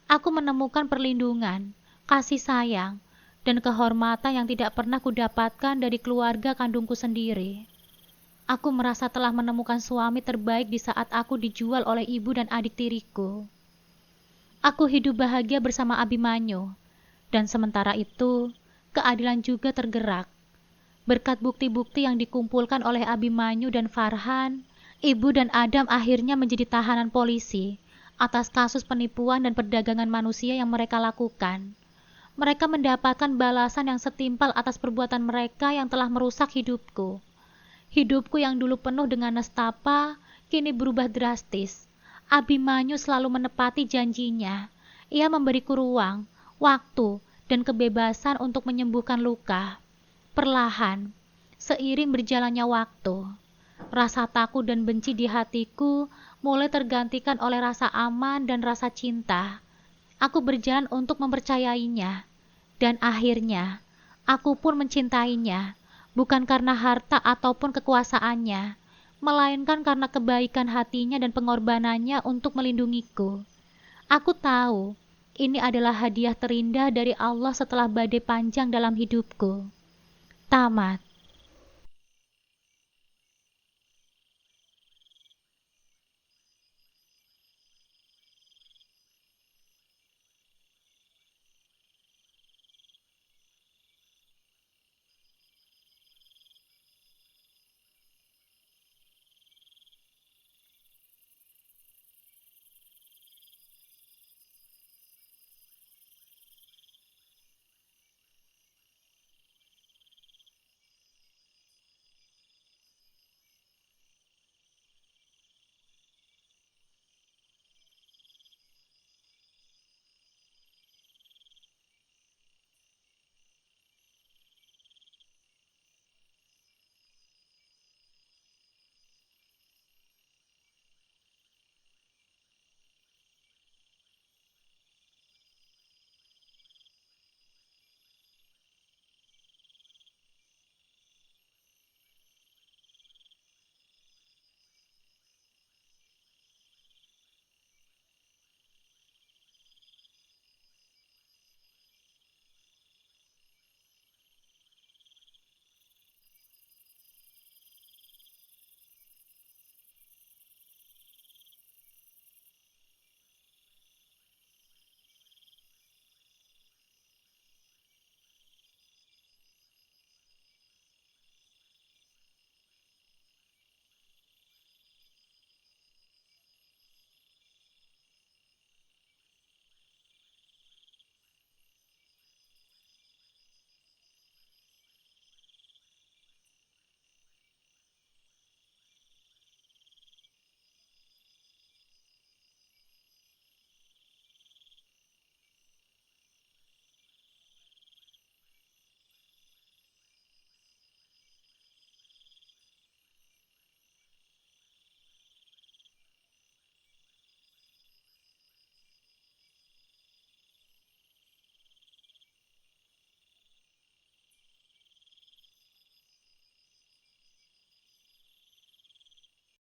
Aku menemukan perlindungan, kasih sayang, dan kehormatan yang tidak pernah kudapatkan dari keluarga kandungku sendiri. Aku merasa telah menemukan suami terbaik di saat aku dijual oleh ibu dan adik tiriku. Aku hidup bahagia bersama Abimanyu, dan sementara itu, keadilan juga tergerak. Berkat bukti-bukti yang dikumpulkan oleh Abimanyu dan Farhan, ibu dan Adam akhirnya menjadi tahanan polisi atas kasus penipuan dan perdagangan manusia yang mereka lakukan. Mereka mendapatkan balasan yang setimpal atas perbuatan mereka yang telah merusak hidupku. Hidupku yang dulu penuh dengan nestapa, kini berubah drastis. Abimanyu selalu menepati janjinya. Ia memberiku ruang, waktu, dan kebebasan untuk menyembuhkan luka. Perlahan, seiring berjalannya waktu, rasa takut dan benci di hatiku mulai tergantikan oleh rasa aman dan rasa cinta. Aku berjalan untuk mempercayainya, dan akhirnya, aku pun mencintainya. Bukan karena harta ataupun kekuasaannya, melainkan karena kebaikan hatinya dan pengorbanannya untuk melindungiku. Aku tahu, ini adalah hadiah terindah dari Allah setelah badai panjang dalam hidupku. Tamat.